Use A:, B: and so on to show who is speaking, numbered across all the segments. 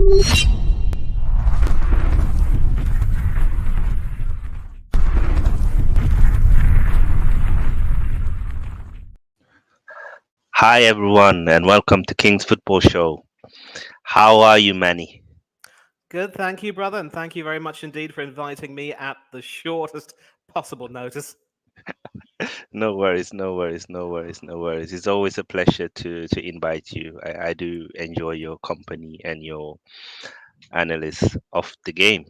A: Hi everyone, and welcome to King's Football Show. How are you, Manny?
B: Good, thank you, brother, and thank you very much indeed for inviting me at the shortest possible notice.
A: No worries, no worries, no worries, no worries. It's always a pleasure to invite you. I do enjoy your company and your analysis of the game.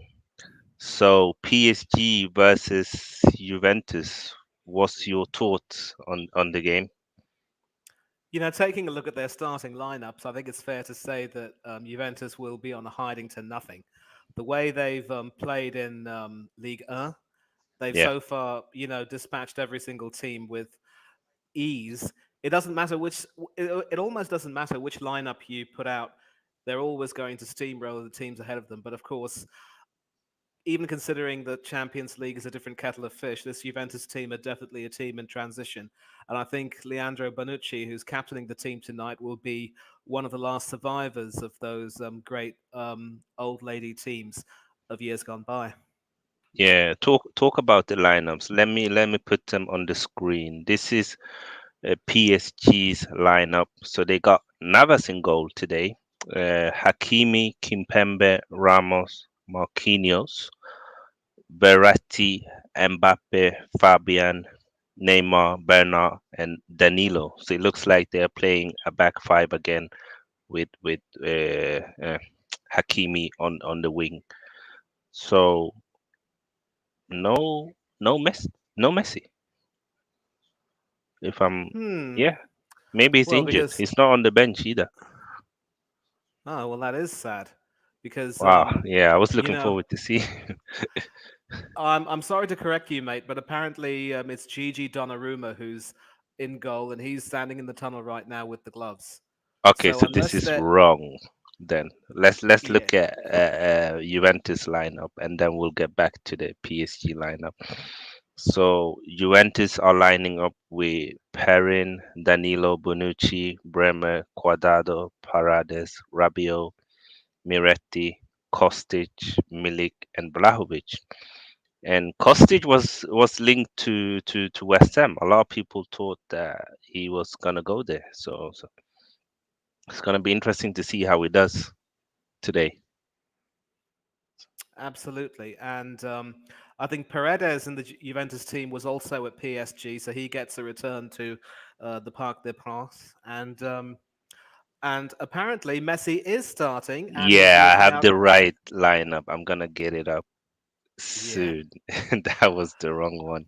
A: So PSG versus Juventus. What's your thoughts on the game?
B: Taking a look at their starting lineups, I think it's fair to say that Juventus will be on a hiding to nothing. The way they've played in Ligue 1, they've
A: Yeah,
B: so far, dispatched every single team with ease. It doesn't matter it almost doesn't matter which lineup you put out. They're always going to steamroll the teams ahead of them. But of course, even considering the Champions League is a different kettle of fish, this Juventus team are definitely a team in transition. And I think Leandro Bonucci, who's captaining the team tonight, will be one of the last survivors of those great old lady teams of years gone by.
A: yeah. Talk about the lineups. Let me put them on the screen. This is PSG's lineup. So they got Navas in goal today. Hakimi, Kimpembe, Ramos, Marquinhos, Verratti, Mbappe, Fabian, Neymar, Bernard, and Danilo. So it looks like they're playing a back five again with Hakimi on the wing. So no no Messi. If I'm
B: Hmm.
A: Yeah, maybe he's
B: Well,
A: injured.
B: because
A: He's not on the bench either.
B: that is sad because
A: Wow. Yeah, I was
B: you
A: looking
B: know
A: forward to see.
B: I'm sorry to correct you, mate, but apparently it's Gigi Donnarumma who's in goal, and he's standing in the tunnel right now with the gloves.
A: Okay,
B: So
A: so this
B: unless
A: is
B: that,
A: wrong. Then let's
B: yeah,
A: look at Juventus lineup, and then we'll get back to the PSG lineup. So Juventus are lining up with Perin, Danilo, Bonucci, Bremer, Cuadrado, Paredes, Rabiot, Miretti, Kostic, Milik, and Vlahovic. And Kostic was linked to West Ham. A lot of people thought that he was gonna go there. So it's gonna be interesting to see how he does today.
B: absolutely. And I think Paredes in the Juventus team was also at PSG, so he gets a return to the Parc des Princes. And apparently Messi is starting and is
A: Yeah, I
B: walking
A: have
B: out.
A: the right lineup. I'm gonna get it up
B: Yeah,
A: soon. That was the wrong one.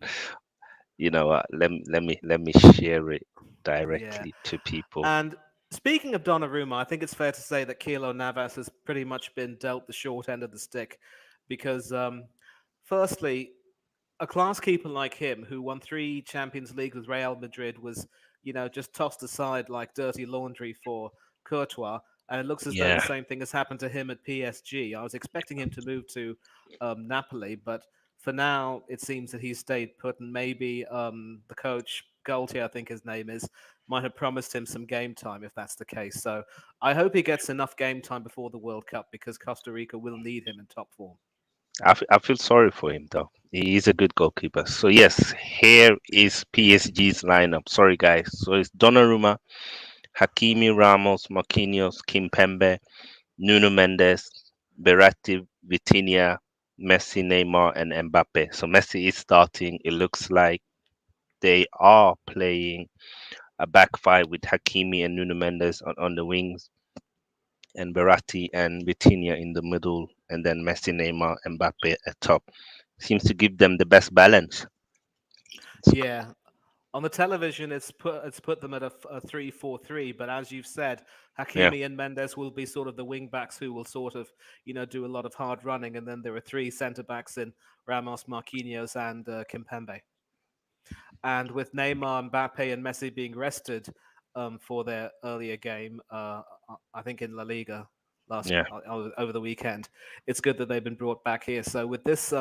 A: You know what? Let me share it
B: yeah.
A: directly to people.
B: And speaking of Donnarumma, I think it's fair to say that Keylor Navas has pretty much been dealt the short end of the stick because, firstly, a class keeper like him, who won 3 Champions Leagues with Real Madrid, was, just tossed aside like dirty laundry for Courtois. And it looks as though the
A: Yeah,
B: same thing has happened to him at PSG. I was expecting him to move to Napoli, but for now, it seems that he's stayed put, and maybe the coach, Galtier, I think his name is, might have promised him some game time if that's the case. So I hope he gets enough game time before the World Cup because Costa Rica will need him in top form.
A: I feel sorry for him though. He is a good goalkeeper. So yes, here is PSG's lineup. Sorry guys. So it's Donnarumma, Hakimi, Ramos, Marquinhos, Kimpembe, Nuno Mendes, Berratti, Vitinha, Messi, Neymar, and Mbappe. So Messi is starting. It looks like they are playing a back five with Hakimi and Nuno Mendes on the wings, and Berratti and Vitinha in the middle, and then Messi, Neymar, Mbappe at top. Seems to give them the best balance.
B: Yeah, on the television, it's put them at a 3-4-3. But as you've said,
A: Yeah,
B: Hakimi and Mendes will be sort of the wing backs who will sort of do a lot of hard running, and then there are 3 centre backs in Ramos, Marquinhos, and Kimpembe. And with Neymar, Mbappe, and Messi being rested for their earlier game, I think in La Liga
A: yeah.
B: over the weekend, it's good that they've been brought back here. So with this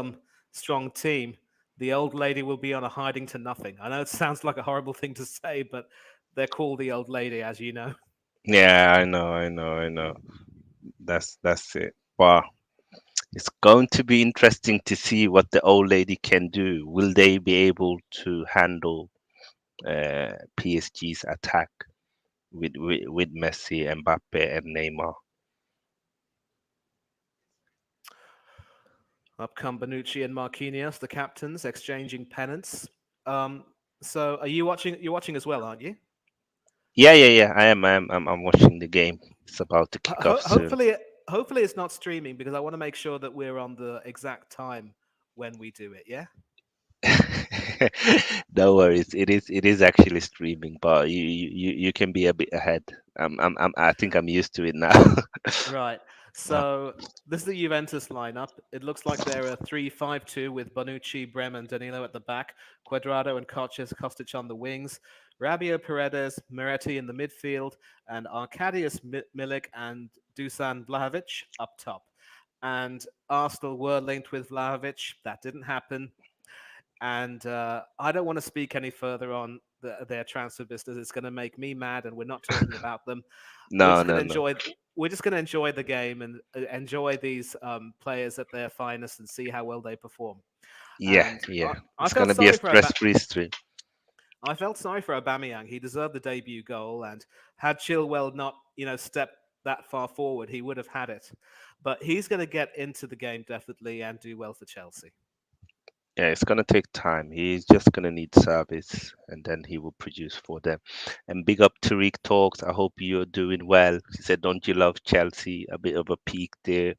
B: strong team, the old lady will be on a hiding to nothing. I know it sounds like a horrible thing to say, but they're called the old lady, as you know.
A: Yeah, I know. That's it. Wow. It's going to be interesting to see what the old lady can do. Will they be able to handle PSG's attack with Messi, Mbappe, and Neymar?
B: Up come Bonucci and Marquinhos, the captains, exchanging pennants. Um, so are you watching? You're watching as well, aren't you?
A: Yeah, yeah, yeah. I'm watching the game. It's about to kick off soon.
B: Hopefully, hopefully it's not streaming because I want to make sure that we're on the exact time when we do it. Yeah.
A: No worries. It is actually streaming, but you can be a bit ahead. I think I'm used to it now.
B: Right.
A: Uh,
B: So this is the Juventus lineup. It looks like they're a 3-5-2 with Bonucci, Brem, and Danilo at the back, Cuadrado and Kostic on the wings, Rabio, Paredes, Moretti in the midfield, and Arkadiusz Milik and Dusan Vlahovic up top. And Arsenal were linked with Vlahovic. That didn't happen. And I don't want to speak any further on their transfer business. It's going to make me mad, and we're not talking about them. We're
A: no,
B: just going to
A: no, no.
B: enjoy. We're just going to enjoy the game and enjoy these players at their finest and see how well they perform.
A: Yeah,
B: And
A: yeah.
B: I
A: It's
B: felt
A: gonna be a
B: sorry for
A: stress-free stream.
B: I felt sorry for Aubameyang. He deserved the debut goal, and had Chilwell not, stepped that far forward, he would have had it. But he's going to get into the game definitely and do well for Chelsea.
A: Yeah, it's gonna take time. He's just gonna need service, and then he will produce for them. And big up Tariq Talks. I hope you're doing well. He said, "Don't you love Chelsea?" A bit of a peak there.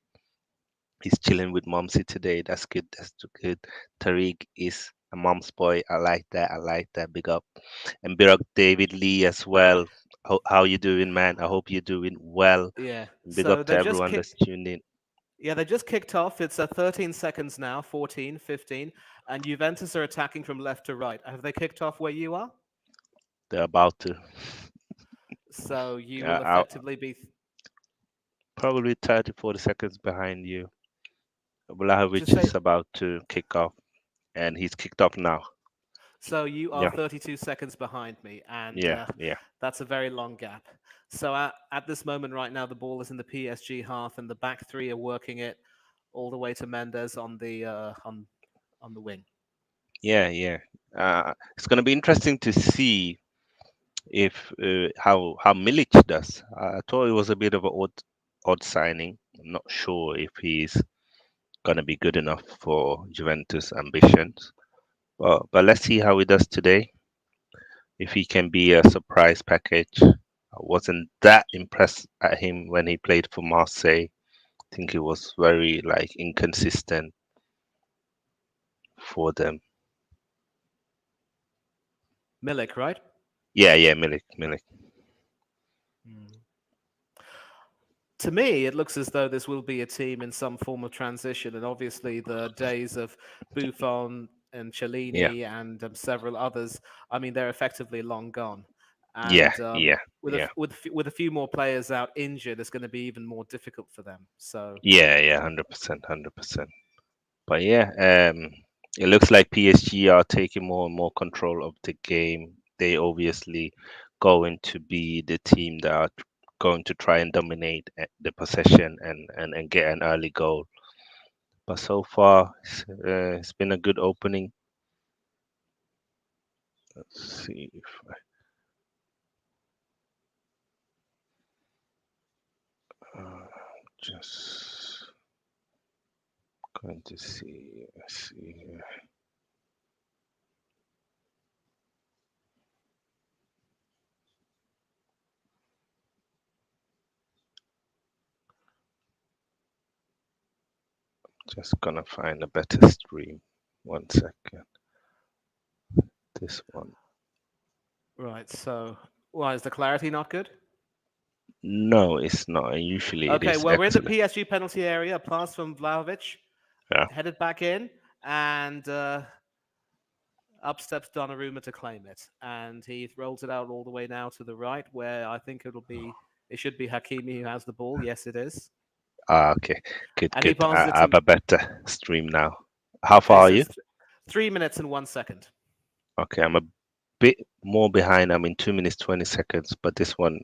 A: He's chilling with Momsy today. That's good. That's too good. Tariq is a mom's boy. I like that. I like that. Big up. And big up David Lee as well. How you doing, man? I hope you're doing well.
B: Yeah.
A: And big
B: So
A: up to
B: they've just
A: everyone
B: kicked.
A: that's tuned in.
B: Yeah, they just kicked off. It's 13 seconds now, 14, 15, and Juventus are attacking from left to right. Have they kicked off where you are?
A: They're about to.
B: So you will
A: I'll
B: effectively be.
A: probably 30, 40 seconds behind you.
B: Just
A: Vlahovic
B: say.
A: is about to kick off, and he's kicked off now.
B: So you are
A: Yeah,
B: 32 seconds behind me, and
A: yeah, yeah,
B: that's a very long gap. So at this moment right now, the ball is in the PSG half, and the back three are working it all the way to Mendes on the wing.
A: yeah, yeah. It's gonna be interesting to see if how Milic does. I thought it was a bit of an odd signing. I'm not sure if he's gonna be good enough for Juventus ambitions. But let's see how he does today. If he can be a surprise package. I wasn't that impressed at him when he played for Marseille. I think he was very like inconsistent for them.
B: Milik, right?
A: Yeah, yeah, Milik.
B: Mm. To me, it looks as though this will be a team in some form of transition, and obviously the days of Buffon and
A: Yeah,
B: Cellini and several others. I mean, they're effectively long gone,
A: yeah,
B: and
A: yeah,
B: with
A: yeah,
B: with a few more players out injured, it's going to be even more difficult for them. So
A: yeah, 100%, 100%. But yeah, it looks like PSG are taking more and more control of the game. They obviously going to be the team that are going to try and dominate the possession and get an early goal. But so far, it's been a good opening. Let's see if I just going to see. Let's see here. Just gonna find a better stream. 1 second. This one.
B: right, so why is the clarity not good?
A: No, it's not. And usually it
B: Okay,
A: is
B: well we're in the
A: excellent.
B: PSG penalty area. A pass from Vlahovic,
A: Yeah.
B: headed back in, and up steps Donnarumma to claim it, and he rolls it out all the way now to the right, where I think it should be Hakimi who has the ball. Yes, it is,
A: Ah, okay. Good,
B: and he
A: good.
B: passes it
A: I have
B: to.
A: a better stream now. How far
B: It
A: are you?
B: says 3 minutes and 1 second.
A: Okay, I'm a bit more behind. I'm in 2 minutes 20 seconds, but this one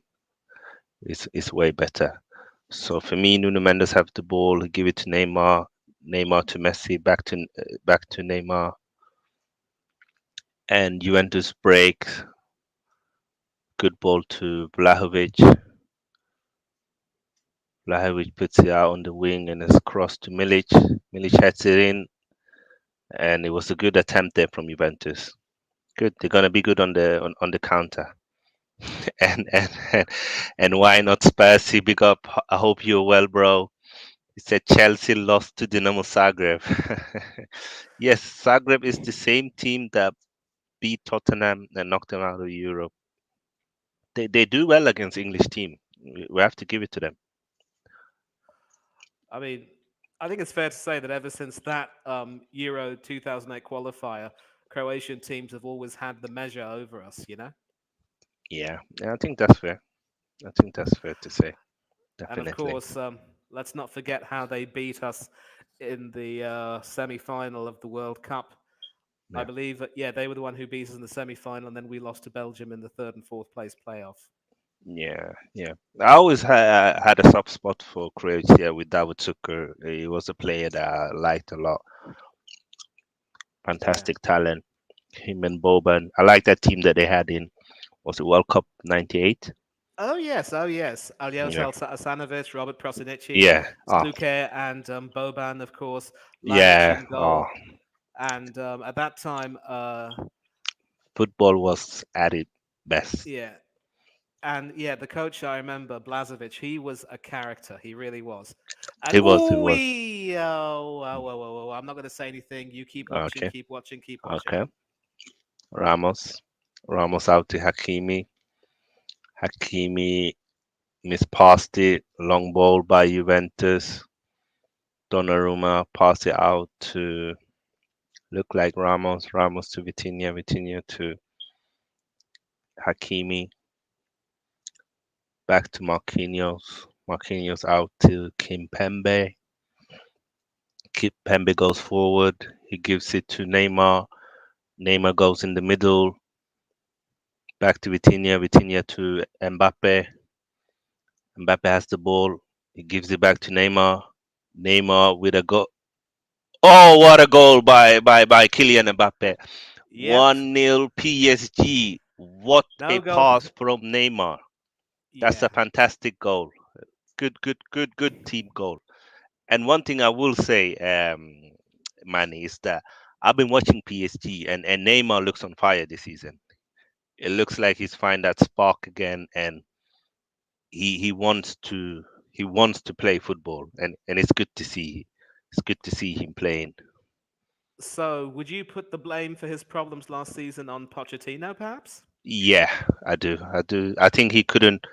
A: is way better. So for me, Nuno Mendes have the ball, give it to Neymar, Neymar to Messi, back to Neymar, and Juventus break. Good ball to Vlahovic. Vlahovic puts it out on the wing and it's crossed to Milic. Milic heads it in, and it was a good attempt there from Juventus. Good, they're gonna be good on on the counter. And and why not Spurs? Big up. I hope you're well, bro. He said Chelsea lost to Dinamo Zagreb. Yes, Zagreb is the same team that beat Tottenham and knocked them out of Europe. They do well against English team. We have to give it to them.
B: I mean, I think it's fair to say that ever since that Euro 2008 qualifier, Croatian teams have always had the measure over us, you know?
A: Yeah, yeah, I think that's fair. I think that's fair to say.
B: And of
A: Definitely.
B: course, let's not forget how they beat us in the semi final of the World Cup. I
A: Yeah,
B: believe that, yeah, they were the one who beat us in the semi final, and then we lost to Belgium in the third and fourth place playoff.
A: yeah, yeah. I always had a soft spot for Croatia with David Zucker. He was a player that I liked a lot.
B: Yeah.
A: Fantastic talent. Him and Boban. I like that team that they had in was it World Cup '98?
B: Oh yes, oh yes.
A: Yeah,
B: Aljota Asanovic, Robert Prosinici,
A: yeah. Oh,
B: Sluke, and Boban, of course. Lavic
A: yeah.
B: in
A: Oh,
B: goal. And at that time,
A: football was at its best.
B: yeah, and yeah, the coach I remember, Blazovic, he was a character. He really was. And
A: It was. It
B: ooh,
A: was.
B: I'm not going to say anything. You keep watching,
A: Okay.
B: keep watching, keep watching.
A: Okay. Ramos. Ramos out to Hakimi. Hakimi mispassed it. Long ball by Juventus. Donnarumma pass it out to look like Ramos. Ramos to Vitinha. Vitinha to Hakimi. Back to Marquinhos. Marquinhos out to Kimpembe. Kimpembe goes forward. He gives it to Neymar. Neymar goes in the middle. Back to Vitinha. Vitinha to Mbappe. Mbappe has the ball. He gives it back to Neymar. Neymar with a goal. Oh, what a goal by Kylian Mbappe.
B: Yep.
A: 1-0 PSG. What a
B: No go.
A: pass from Neymar. That's
B: Yeah.
A: a fantastic goal. Good team goal. And one thing I will say, Manny, is that I've been watching PSG and Neymar looks on fire this season. It looks like he's find that spark again, and he wants to play football, and it's good to see. It's good to see him playing.
B: So, would you put the blame for his problems last season on Pochettino, perhaps?
A: Yeah, I do. I do. I think he couldn't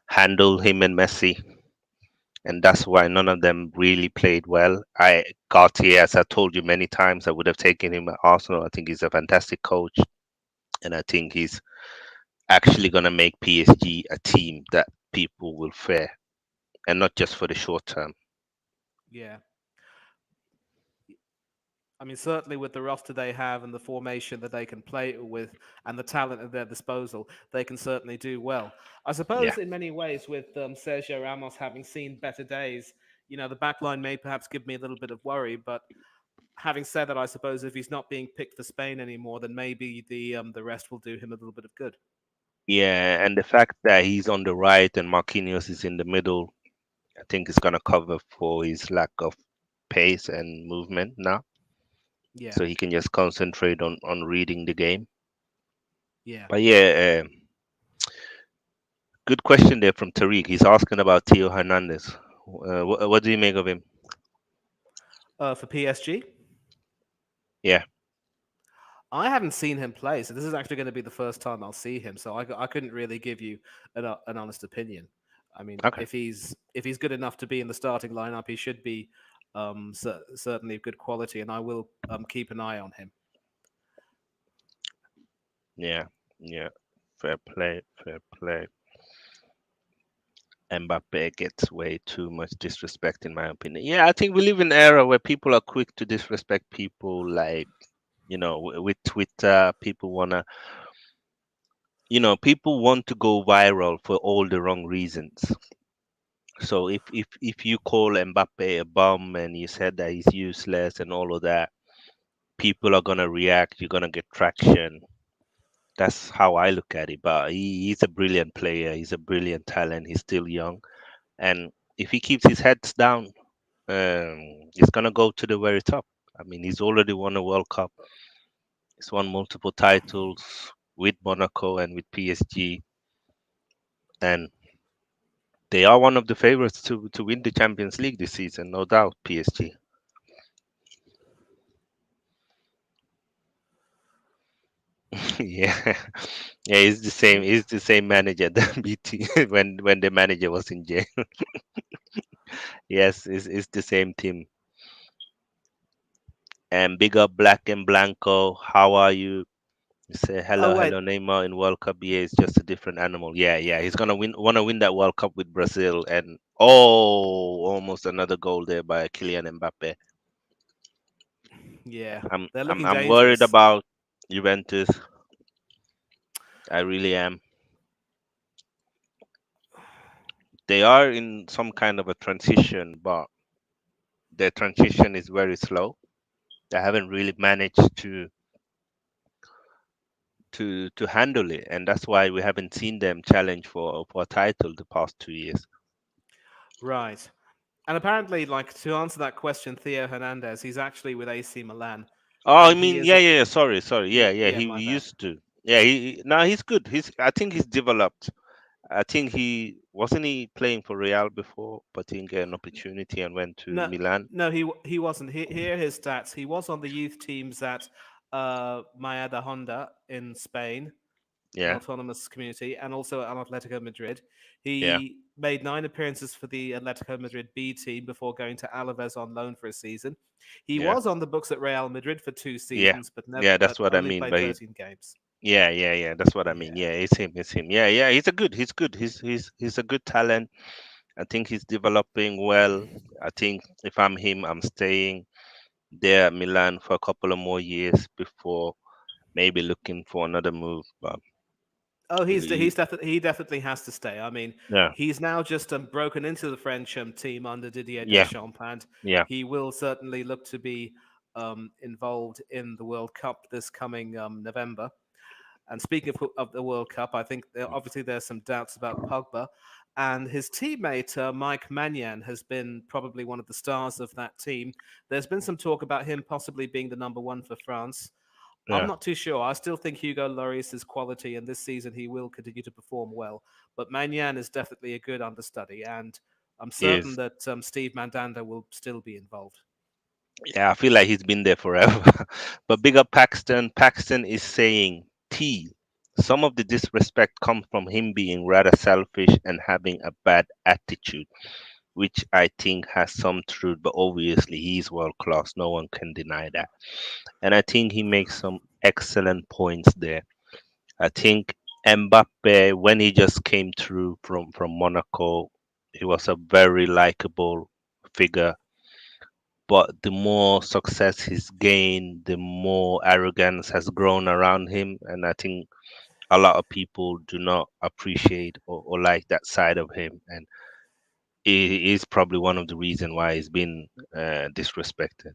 A: handle him and Messi, and that's why none of them really played well. I Gautier, as I told you many times, I would have taken him at Arsenal. I think he's a fantastic coach, and I think he's actually gonna make PSG a team that people will fear, and not just for the short term.
B: Yeah. I mean, certainly with the roster they have and the formation that they can play with and the talent at their disposal, they can certainly do well. I
A: Yeah.
B: suppose in many ways, with Sergio Ramos having seen better days, you know, the back line may perhaps give me a little bit of worry. But having said that, I suppose if he's not being picked for Spain anymore, then maybe the rest will do him a little bit of good.
A: Yeah, and the fact that he's on the right and Marquinhos is in the middle, I think is gonna cover for his lack of pace and movement now.
B: Yeah,
A: So he can just concentrate on reading the game.
B: yeah.
A: But yeah, good question there from Tariq. He's asking about Theo Hernandez. What do you make of him?
B: For PSG,
A: Yeah.
B: I haven't seen him play, so this is actually going to be the first time I'll see him. So I couldn't really give you an honest opinion. I mean,
A: Okay.
B: if he's good enough to be in the starting lineup, he should be certainly of good quality, and I will keep an eye on him.
A: Yeah. Yeah. Fair play. Fair play. Mbappe gets way too much disrespect, in my opinion. Yeah, I think we live in an era where people are quick to disrespect people. Like, with Twitter, people wanna, people want to go viral for all the wrong reasons. So if you call Mbappe a bum and you said that he's useless and all of that, people are gonna react. You're gonna get traction. That's how I look at it. But he's a brilliant player. He's a brilliant talent. He's still young, and if he keeps his heads down, he's gonna go to the very top. I mean, he's already won a World Cup. He's won multiple titles with Monaco and with PSG, and they are one of the favorites to win the Champions League this season, no doubt. PSG. Yeah, yeah, he's the same.
B: Yeah.
A: He's the same manager that BT when the manager was in jail. Yes, it's the same team. And big up Black and Blanco. How are you? You say
B: Oh
A: hello,
B: wait,
A: hello Neymar in World Cup. Yeah, it's just a different animal. Yeah, yeah. He's gonna win that World Cup with Brazil. And oh, almost another goal there by Kylian Mbappe.
B: yeah,
A: I'm
B: they're
A: I'm
B: looking
A: I'm worried
B: dangerous.
A: about Juventus. I really am. They are in some kind of a transition, but their transition is very slow. They haven't really managed to handle it, and that's why we haven't seen them challenge for a title the past 2 years.
B: Right. And apparently, like to answer that question, Theo Hernandez, he's actually with AC Milan,
A: Oh, I
B: and he
A: mean,
B: is
A: yeah,
B: a
A: yeah, yeah, sorry, yeah, yeah.
B: yeah.
A: He
B: My bad.
A: used to, yeah. Now he's good. I think he's developed. I think he wasn't he playing for Real before, but didn't get an opportunity and went to
B: No,
A: Milan.
B: no, he wasn't. Here are his stats. He was on the youth teams at Mayada Honda in Spain, an
A: Yeah,
B: autonomous community, and also at Atletico Madrid.
A: yeah,
B: He made 9 appearances for the Atletico Madrid B team before going to Alaves on loan for a season. He
A: yeah,
B: was on the books at Real Madrid for two
A: yeah,
B: seasons, but never,
A: yeah.
B: but
A: That's what I
B: only
A: mean.
B: played
A: But he,
B: 13 games.
A: yeah, yeah, yeah. That's what I mean.
B: Yeah.
A: Yeah, it's him. It's him. Yeah, yeah. He's a good. He's good. He's a good talent. I think he's developing well. I think if I'm him, I'm staying there at Milan for a couple of more years before maybe looking for another move. But
B: Oh,
A: he,
B: he definitely has to stay. I mean,
A: yeah,
B: he's now just broken into the French team under Didier
A: yeah,
B: Deschamps, and
A: yeah,
B: he will certainly look to be involved in the World Cup this coming November. And speaking of the World Cup, I think obviously there's some doubts about Pogba, and his teammate Mike Magnan has been probably one of the stars of that team. There's been some talk about him possibly being the number one for France. I'm
A: yeah.
B: not too sure. I still think Hugo Lloris is quality, and this season he will continue to perform well. But Magnan is definitely a good understudy, and I'm certain
A: Is
B: that Steve Mandanda will still be involved.
A: yeah. I feel like he's been there forever. But big up Paxton. Paxton is saying T. Some of the disrespect comes from him being rather selfish and having a bad attitude, which I think has some truth. But obviously, he's world class. No one can deny that. And I think he makes some excellent points there. I think Mbappe, when he just came through from Monaco, he was a very likable figure. But the more success he's gained, the more arrogance has grown around him, and I think a lot of people do not appreciate or like that side of him, and it is probably one of the reasons why he's been disrespected.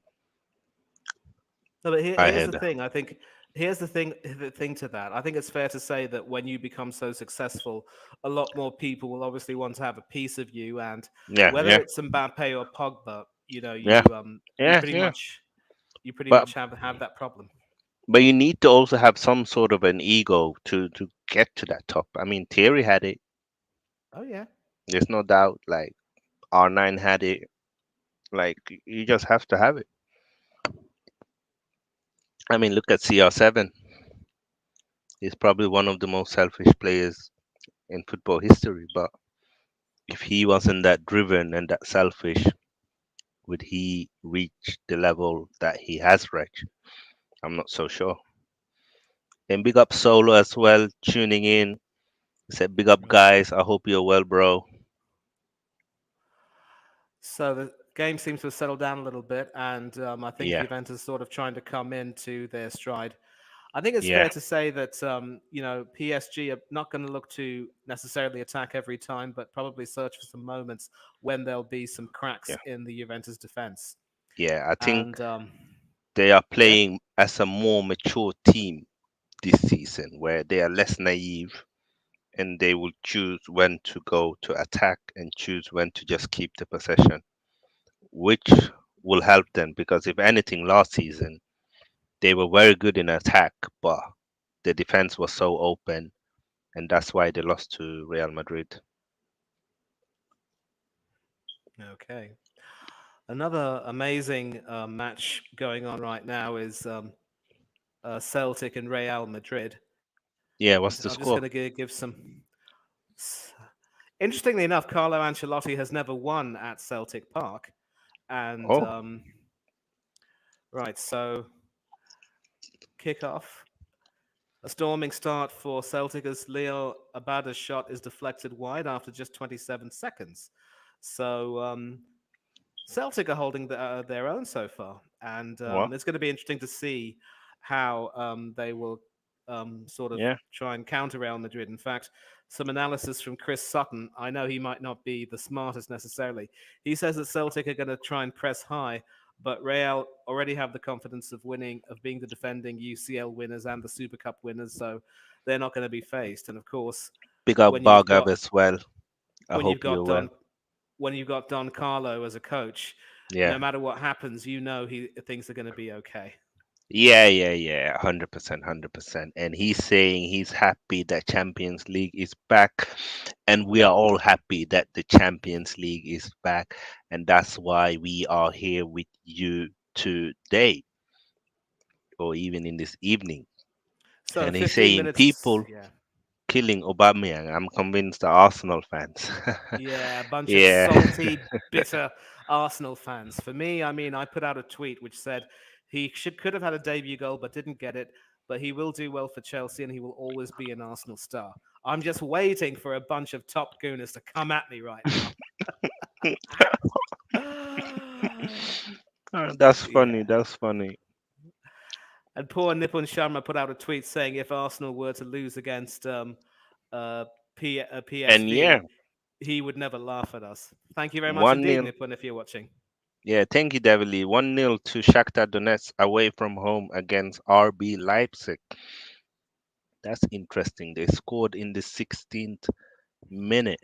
B: No, but
A: I
B: here's the
A: heard.
B: thing. I think here's the thing to that. I think it's fair to say that when you become so successful, a lot more people will obviously want to have a piece of you, and
A: Yeah,
B: whether
A: yeah,
B: it's Mbappe or Pogba,
A: yeah,
B: you
A: yeah,
B: pretty
A: yeah.
B: much
A: But
B: have that problem.
A: But you need to also have some sort of an ego to get to that top. I mean, Thierry had it.
B: Oh yeah.
A: There's no doubt. Like R9 had it. Like you just have to have it. I mean, look at CR7. He's probably one of the most selfish players in football history. But if he wasn't that driven and that selfish, would he reach the level that he has reached? I'm not so sure. And big up Solo as well, tuning in. He said, big up
B: Right.
A: guys. I hope you're well, bro.
B: So the game seems to have settled down a little bit, and I think
A: Yeah,
B: Juventus sort of trying to come into their stride. I think it's
A: Yeah,
B: fair to say that PSG are not going to look to necessarily attack every time, but probably search for some moments when there'll be some cracks
A: yeah,
B: in the Juventus defense.
A: yeah. I think
B: And
A: they are
B: yeah,
A: playing as a more mature team this season, where they are less naive and they will choose when to go to attack and choose when to just keep the possession, which will help them because if anything, last season they were very good in attack, but the defense was so open, and that's why they lost to Real Madrid.
B: okay. Another amazing match going on right now is Celtic and Real Madrid.
A: Yeah,
B: And
A: what's
B: I'm
A: the
B: just going
A: score?
B: to give some. Interestingly enough, Carlo Ancelotti has never won at Celtic Park. And
A: Oh,
B: right, so kickoff. A storming start for Celtic as Leo Abada's shot is deflected wide after just 27 seconds. So Celtic are holding their own so far, and
A: what?
B: it's going to be interesting to see how they will sort of
A: Yeah,
B: try and counter Real Madrid. In fact, some analysis from Chris Sutton. I know he might not be the smartest necessarily. He says that Celtic are going to try and press high, but Real already have the confidence of winning, of being the defending UCL winners and the Super Cup winners, so they're not going to be faced. And of course,
A: big up
B: when you've
A: Bargab
B: got
A: as well. I
B: when you've
A: hope you're
B: got
A: well.
B: Don Carlo as a coach,
A: Yeah,
B: no matter what happens, things are going to be okay.
A: yeah. 100%, 100%. And he's saying he's happy that Champions League is back, and we are all happy that the Champions League is back, and that's why we are here with you today, or even in this evening.
B: So
A: And he's
B: 15
A: saying
B: minutes,
A: people
B: yeah,
A: killing Aubameyang. I'm convinced the Arsenal fans.
B: yeah, a bunch of
A: Yeah,
B: salty, bitter Arsenal fans. For me, I mean, I put out a tweet which said could have had a debut goal but didn't get it. But he will do well for Chelsea and he will always be an Arsenal star. I'm just waiting for a bunch of top gooners to come at me right now.
A: that's funny.
B: Yeah.
A: That's funny.
B: And poor Nipun Sharma put out a tweet saying if Arsenal were to lose against uh,
A: And yeah,
B: PSG, he would never laugh at us. Thank you very much
A: one
B: indeed,
A: nil.
B: Nipun, if you're watching.
A: Yeah, thank you, Devili. 1-0 to Shakhtar Donetsk away from home against RB Leipzig. That's interesting. They scored in the 16th minute.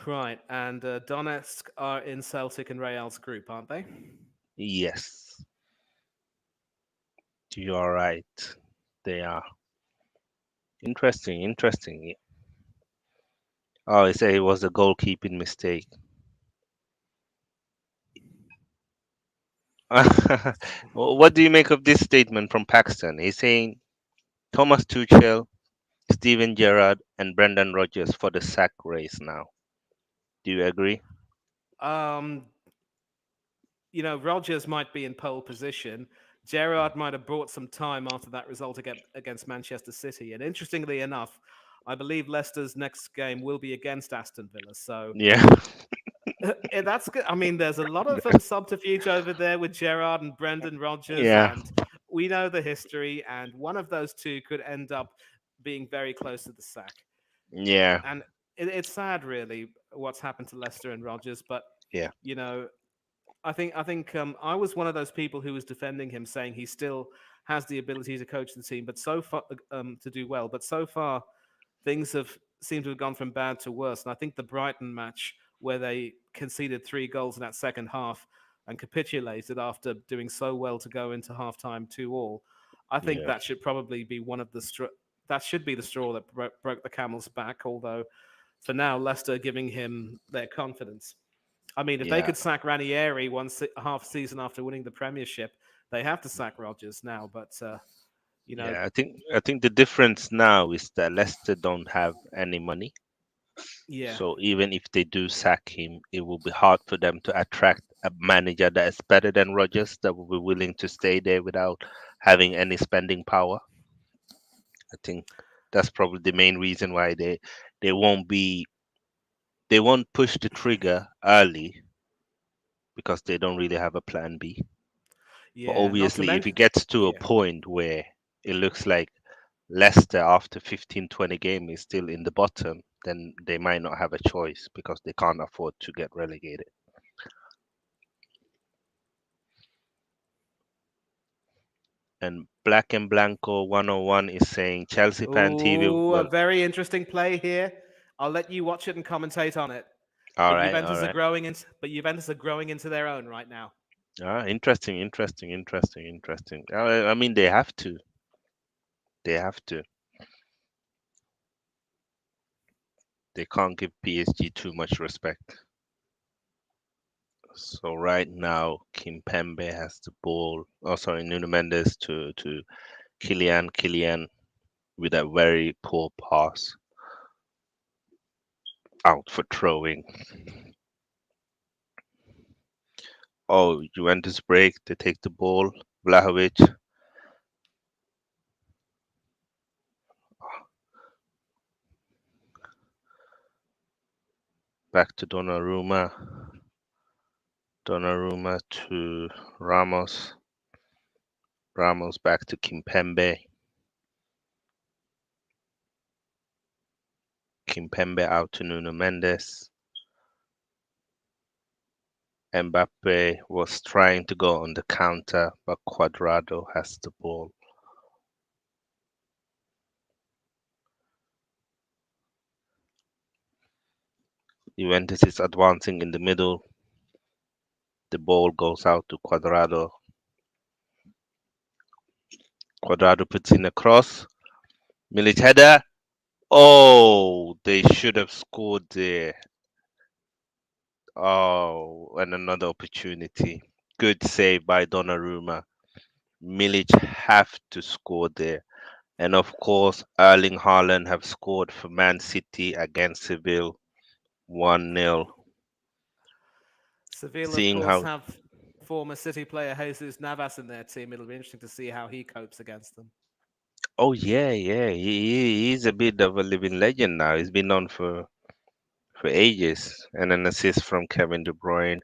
B: Right, and Donetsk are in Celtic and Real's group, aren't they?
A: Yes, you are right. They are interesting. Interesting. Oh, he said it was a goalkeeping mistake. What do you make of this statement from Paxton? He's saying Thomas Tuchel, Steven Gerrard, and Brendan Rodgers for the sack race now. Do you agree?
B: Um, Rogers might be in pole position. Gerrard might have brought some time after that result against Manchester City. And interestingly enough, I believe Leicester's next game will be against Aston Villa. So
A: Yeah,
B: that's good. I mean, there's a lot of subterfuge over there with Gerrard and Brendan Rodgers,
A: yeah,
B: and we know the history. And one of those two could end up being very close to the sack.
A: yeah,
B: And it's sad, really, what's happened to Leicester and Rodgers. But
A: yeah,
B: you know, I think I was one of those people who was defending him, saying he still has the ability to coach the team, but so far to do well. But so far, things have seemed to have gone from bad to worse. And I think the Brighton match, where they conceded 3 goals in that second half and capitulated after doing so well to go into halftime 2-2, I think
A: yeah,
B: that should probably be one of the that should be the straw that broke the camel's back. Although for now, Leicester giving him their confidence. I mean, if they
A: yeah,
B: could sack Ranieri half season after winning the Premiership, they have to sack Rodgers now. But you know,
A: yeah. I think the difference now is that Leicester don't have any money.
B: yeah,
A: So even if they do sack him, it will be hard for them to attract a manager that is better than Rodgers that will be willing to stay there without having any spending power. I think that's probably the main reason why they won't be they won't push the trigger early because they don't really have a plan B. But
B: Yeah, not to
A: obviously, if it
B: mention.
A: gets to a
B: Yeah.
A: point where it looks like Leicester after 15, 20 games is still in the bottom, then they might not have a choice because they can't afford to get relegated. And Black and Blanco 101 is saying Chelsea fan TV.
B: Ooh, a
A: Well,
B: very interesting play here. I'll let you watch it and commentate on it.
A: all
B: But
A: right, all
B: Juventus are
A: right.
B: growing in, but Juventus are growing into their own right now.
A: Interesting, interesting, interesting, interesting. I mean, they have to. They have to. They can't give PSG too much respect. So right now, Kimpembe has the ball. Oh, sorry, Nuno Mendes to Kylian. Kylian with a very poor pass out for throwing. Oh, Juventus break. They take the ball. Vlahovic back to Donnarumma. Donnarumma to Ramos. Ramos back to Kimpembe. Kimpembe out to Nuno Mendes. Mbappe was trying to go on the counter, but Cuadrado has the ball. Juventus is advancing in the middle. The ball goes out to Cuadrado. Cuadrado puts in a cross. Milic header. Oh, they should have scored there. Oh, and another opportunity. Good save by Donnarumma. Milic have to score there. And of course, Erling Haaland have scored for Man City against Seville 1-0.
B: Seville, of
A: Seeing
B: course,
A: how,
B: have former City player Jesus Navas in their team. It'll be interesting to see how he copes against them.
A: oh yeah, yeah, he's a bit of a living legend now. He's been on for ages. And an assist from Kevin De Bruyne.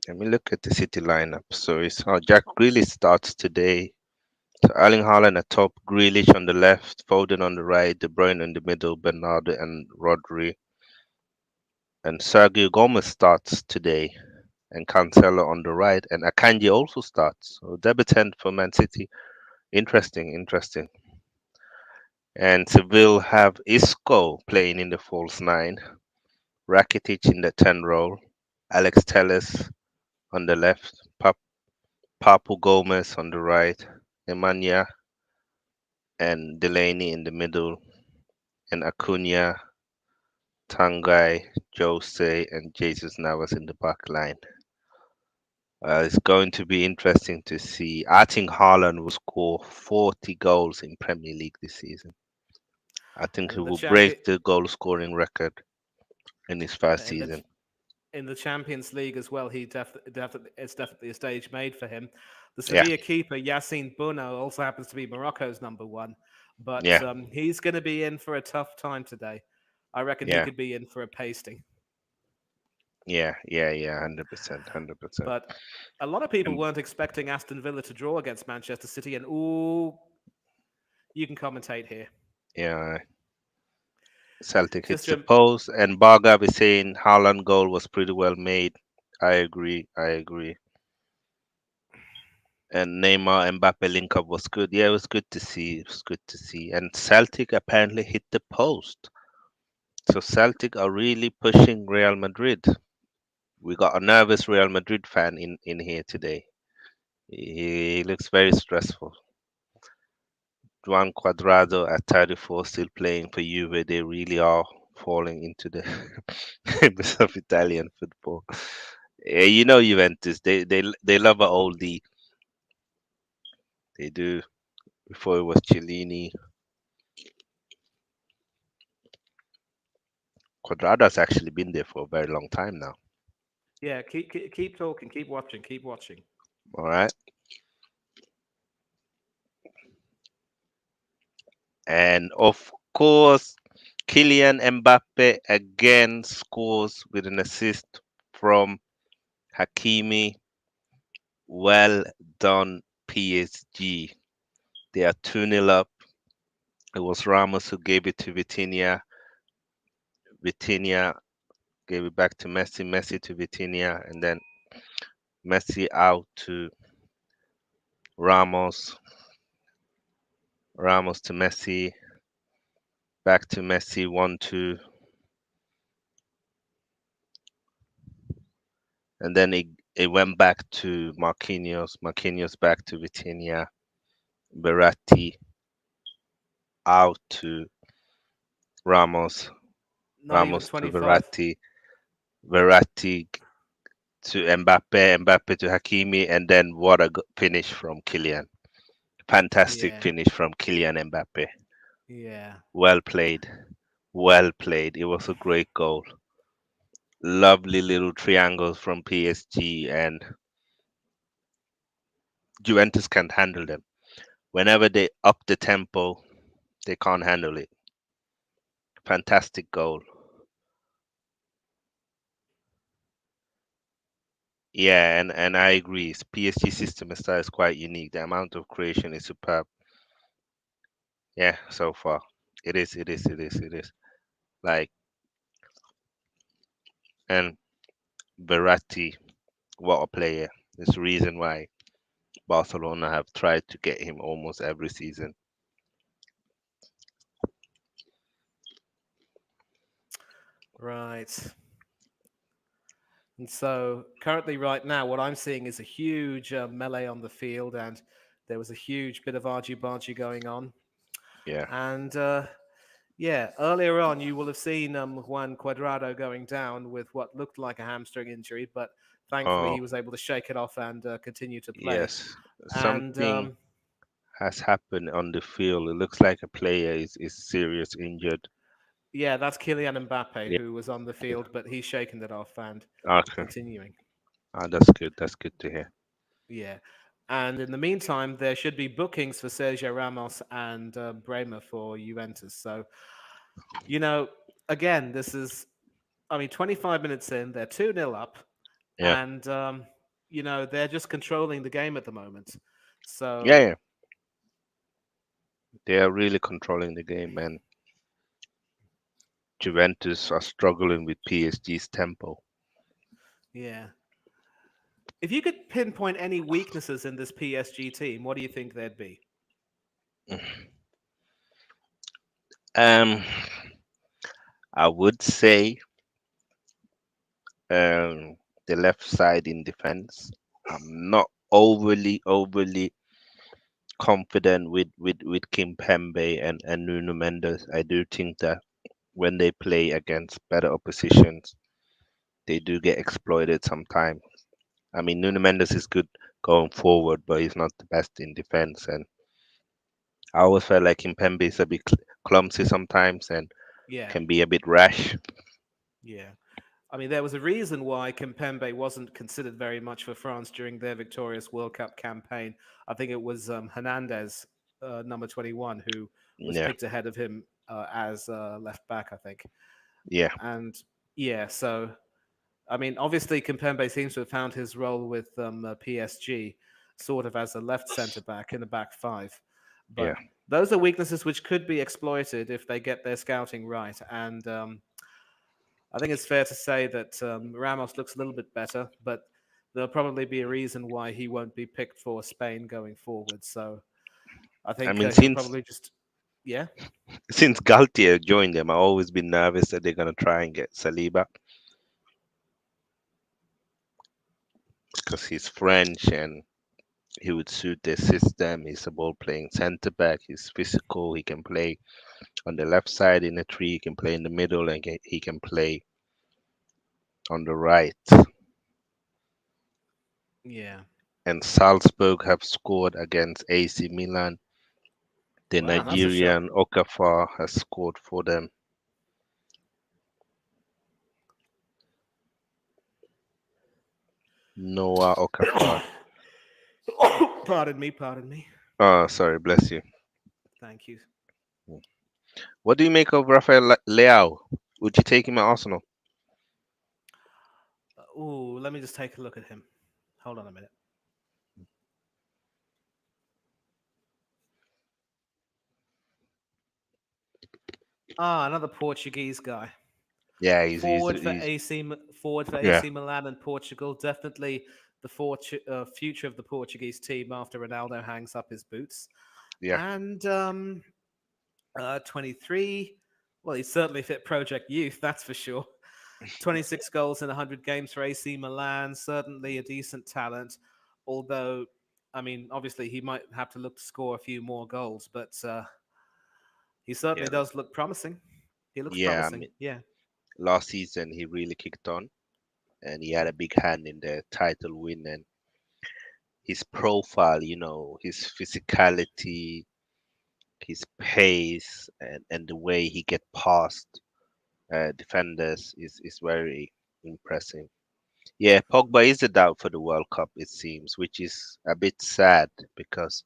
A: Let me look at the City lineup. So it's Jack Grealish starts today. So Erling Haaland at top, Grealish on the left, Foden on the right, De Bruyne in the middle, Bernardo and Rodri. And Sergio Gomez starts today, and Cancelo on the right, and Akanji also starts. So debutant for Man City. Interesting, interesting. And Seville have Isco playing in the false nine, Rakitic in the 10 role, Alex Telles on the left, Papu Gomez on the right, Emania and Delaney in the middle, and Acuna, Tanguy, Jose, and Jesus Navas in the back line. It's going to be interesting to see. I think Haaland will score 40 goals in Premier League this season. I think
B: And
A: he
B: in the
A: will break
B: champion,
A: the goal scoring record in his first
B: in the
A: season.
B: in the Champions League as well, it's definitely a stage made for him. The
A: Yeah,
B: Sevilla keeper Yassine Bouno also happens to be Morocco's number one, but
A: yeah,
B: he's going to be in for a tough time today. I reckon he
A: yeah,
B: could be in for a pasting.
A: yeah. 100%, 100%.
B: But a lot of people
A: And
B: weren't expecting Aston Villa to draw against Manchester City, and ooh, you can commentate here.
A: yeah, Celtic hits
B: Just
A: the
B: rem-
A: post, and Bargab is saying Haaland goal was pretty well made. I agree, I agree. And Neymar Mbappe link up was good. Yeah, it was good to see. It was good to see. And Celtic apparently hit the post. So Celtic are really pushing Real Madrid. We got a nervous Real Madrid fan in here today. He looks very stressful. Juan Cuadrado at 34 still playing for Juve. They really are falling into the abyss of Italian football. Yeah, you know Juventus. They love a oldie. They do. Before it was Cellini. Cuadrado's actually been there for a very long time now.
B: yeah, keep talking, keep watching, keep watching.
A: All right. And of course, Kylian Mbappe again scores with an assist from Hakimi. Well done, PSG. They are 2-0 up. It was Ramos who gave it to Vitinha. Vitinha gave it back to Messi. Messi to Vitinha. And then Messi out to Ramos. Ramos to Messi. Back to Messi. 1-2. And then it went back to Marquinhos. Marquinhos back to Vitinha. Berratti out to Ramos.
B: Not even
A: Ramos to
B: 25.
A: Verratti. Verratti to Mbappe. Mbappe to Hakimi. And then what a finish from Kylian. Fantastic
B: Yeah,
A: finish from Kylian Mbappe.
B: yeah.
A: Well played. Well played. It was a great goal. Lovely little triangles from PSG, and Juventus can't handle them. Whenever they up the tempo, they can't handle it. Fantastic goal. Yeah, and I agree. PSG system style is quite unique. The amount of creation is superb. Yeah, so far. It is. Like, and Verratti, what a player. There's a reason why Barcelona have tried to get him almost every season.
B: Right. And so currently, right now, what I'm seeing is a huge melee on the field, and there was a huge bit of argy-bargy going on.
A: Yeah.
B: And yeah, earlier on, you will have seen Juan Cuadrado going down with what looked like a hamstring injury, but thankfully
A: Oh,
B: he was able to shake it off and continue to play.
A: yes.
B: And
A: Something has happened on the field. It looks like a player is serious injured.
B: yeah, that's Kylian Mbappe
A: Yeah.
B: who was on the field, but he's shaken it off and
A: Okay.
B: continuing.
A: That's good. That's good to hear.
B: Yeah. And in the meantime, there should be bookings for Sergio Ramos and Bremer for Juventus. So, you know, again, this is, I mean, 25 minutes in, they're 2-0 up,
A: Yeah.
B: and, they're just controlling the game at the moment.
A: Yeah,
B: So,
A: yeah. They are really controlling the game, and Juventus are struggling with PSG's tempo.
B: yeah. If you could pinpoint any weaknesses in this PSG team, what do you think they'd be?
A: Um, I would say um the left side in defense. I'm not overly confident with Kim Pembe and Nuno Mendes. I do think that when they play against better oppositions, they do get exploited sometimes. I mean, Nuno Mendes is good going forward, but he's not the best in defense. And I always felt like Kimpembe is a bit clumsy sometimes and
B: Yeah,
A: can be a bit rash.
B: yeah. I mean, there was a reason why Kimpembe wasn't considered very much for France during their victorious World Cup campaign. I think it was Hernandez, number 21, who was
A: Yeah,
B: picked ahead of him as left back, I think.
A: yeah,
B: And yeah, so I mean, obviously, Kimpembe seems to have found his role with PSG, sort of as a left centre back in the back five.
A: yeah.
B: But those are weaknesses which could be exploited if they get their scouting right. And I think it's fair to say that Ramos looks a little bit better, but there'll probably be a reason why he won't be picked for Spain going forward. So I
A: I
B: think
A: mean,
B: he'll
A: since
B: probably just, yeah,
A: since Galtier joined them, I've always been nervous that they're gonna try and get Saliba because he's French and he would suit their system. He's a ball playing centre back. He's physical. He can play on the left side in a tree. He can play in the middle, and he can play on the right.
B: yeah.
A: And Salzburg have scored against AC Milan. The
B: Wow, that's a shock.
A: Nigerian Okafor has scored for them. Noah Okafor.
B: Pardon me, pardon me.
A: Oh, sorry, bless you.
B: Thank you.
A: What do you make of Rafael Leao? Would you take him at Arsenal?
B: Oh, let me just take a look at him. Hold on a minute. Ah, another Portuguese guy.
A: Yeah,
B: Forward for
A: yeah,
B: AC Milan and Portugal. Definitely the future of the Portuguese team after Ronaldo hangs up his boots.
A: yeah,
B: And 23. Well, he's certainly fit Project Youth, that's for sure. 26 goals in 100 games for AC Milan. Certainly a decent talent. Although, I mean, obviously he might have to look to score a few more goals, but he
A: yeah,
B: certainly does look promising. He looks
A: yeah. I
B: promising.
A: mean,
B: Yeah.
A: last season he really kicked on, and he had a big hand in the title win. And his profile, his physicality, his pace, and the way he get past defenders is very impressive. Yeah, Pogba is a doubt for the World Cup, it seems, which is a bit sad because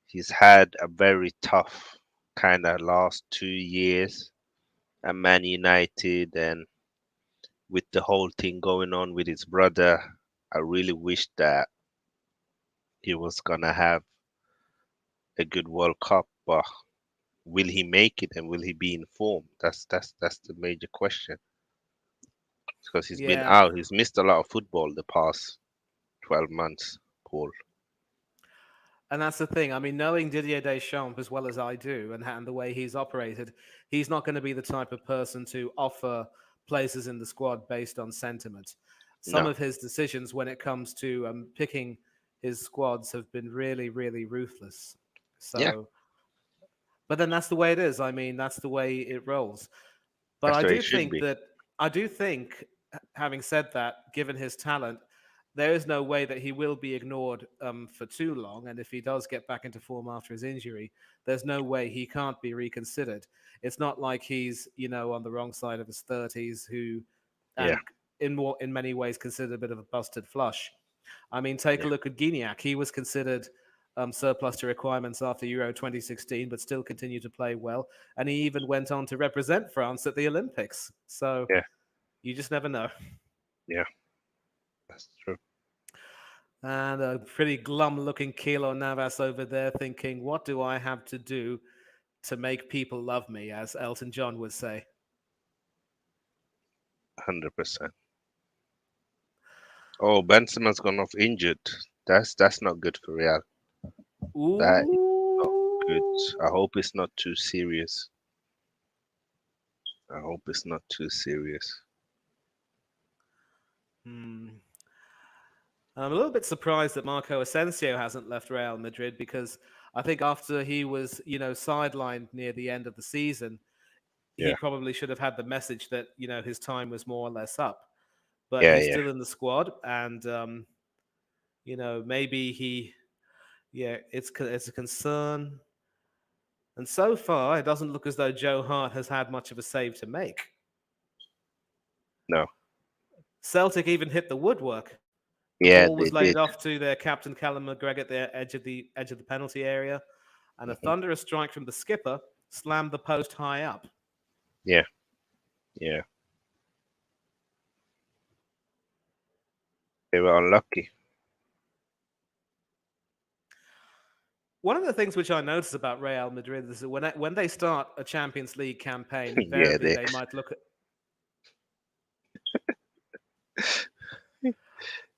A: he's had a very tough kind of last 2 years at Man United, and with the whole thing going on with his brother, I really wish that he was gonna have a good World Cup, but will he make it and will he be in form? That's the major question because he's been
B: Yeah.
A: out. He's missed a lot of football the past 12 months, Paul.
B: And that's the thing. I mean, knowing Didier Deschamps as well as I do, and the way he's operated, he's not going to be the type of person to offer places in the squad based on sentiment. Some
A: No,
B: of his decisions when it comes to picking his squads have been really, really ruthless.
A: yeah,
B: So, but then that's the way it is. I mean, that's the way it rolls. But
A: that's the way it should be.
B: I do think, having said that, given his talent, there is no way that he will be ignored for too long. And if he does get back into form after his injury, there's no way he can't be reconsidered. It's not like he's on the wrong side of his thirties, who,
A: Yeah,
B: and in many ways considered a bit of a busted flush. I mean, take
A: yeah,
B: a look at Guignac. He was considered surplus to requirements after Euro 2016, but still continued to play well. And he even went on to represent France at the Olympics. So
A: yeah,
B: you just never know.
A: yeah. That's true.
B: And a pretty glum looking Kilo Navas over there thinking, what do I have to do to make people love me, as Elton John would say?
A: 100%. Oh, Benzema's gone off injured. That's not good for Real. That is not good. I
B: Ooh.
A: hope it's not too serious. I hope it's not too serious.
B: Hmm. I'm a little bit surprised that Marco Asensio hasn't left Real Madrid because I think after he was, sidelined near the end of the season, he
A: Yeah,
B: probably should have had the message that, his time was more or less up. But
A: yeah,
B: he's
A: yeah.
B: still in the squad, and maybe yeah, it's a concern. And so far, it doesn't look as though Joe Hart has had much of a save to make.
A: No,
B: Celtic even hit the woodwork. The
A: yeah,
B: ball
A: they
B: was laid
A: did.
B: off to their captain Callum McGregor at the edge of the penalty area, and a
A: Hmm.
B: thunderous strike from the skipper slammed the post high up.
A: Yeah, yeah. They were unlucky.
B: One of the things which I notice about Real Madrid is that when they start a Champions League campaign,
A: Yeah,
B: invariably
A: they.
B: they might look at.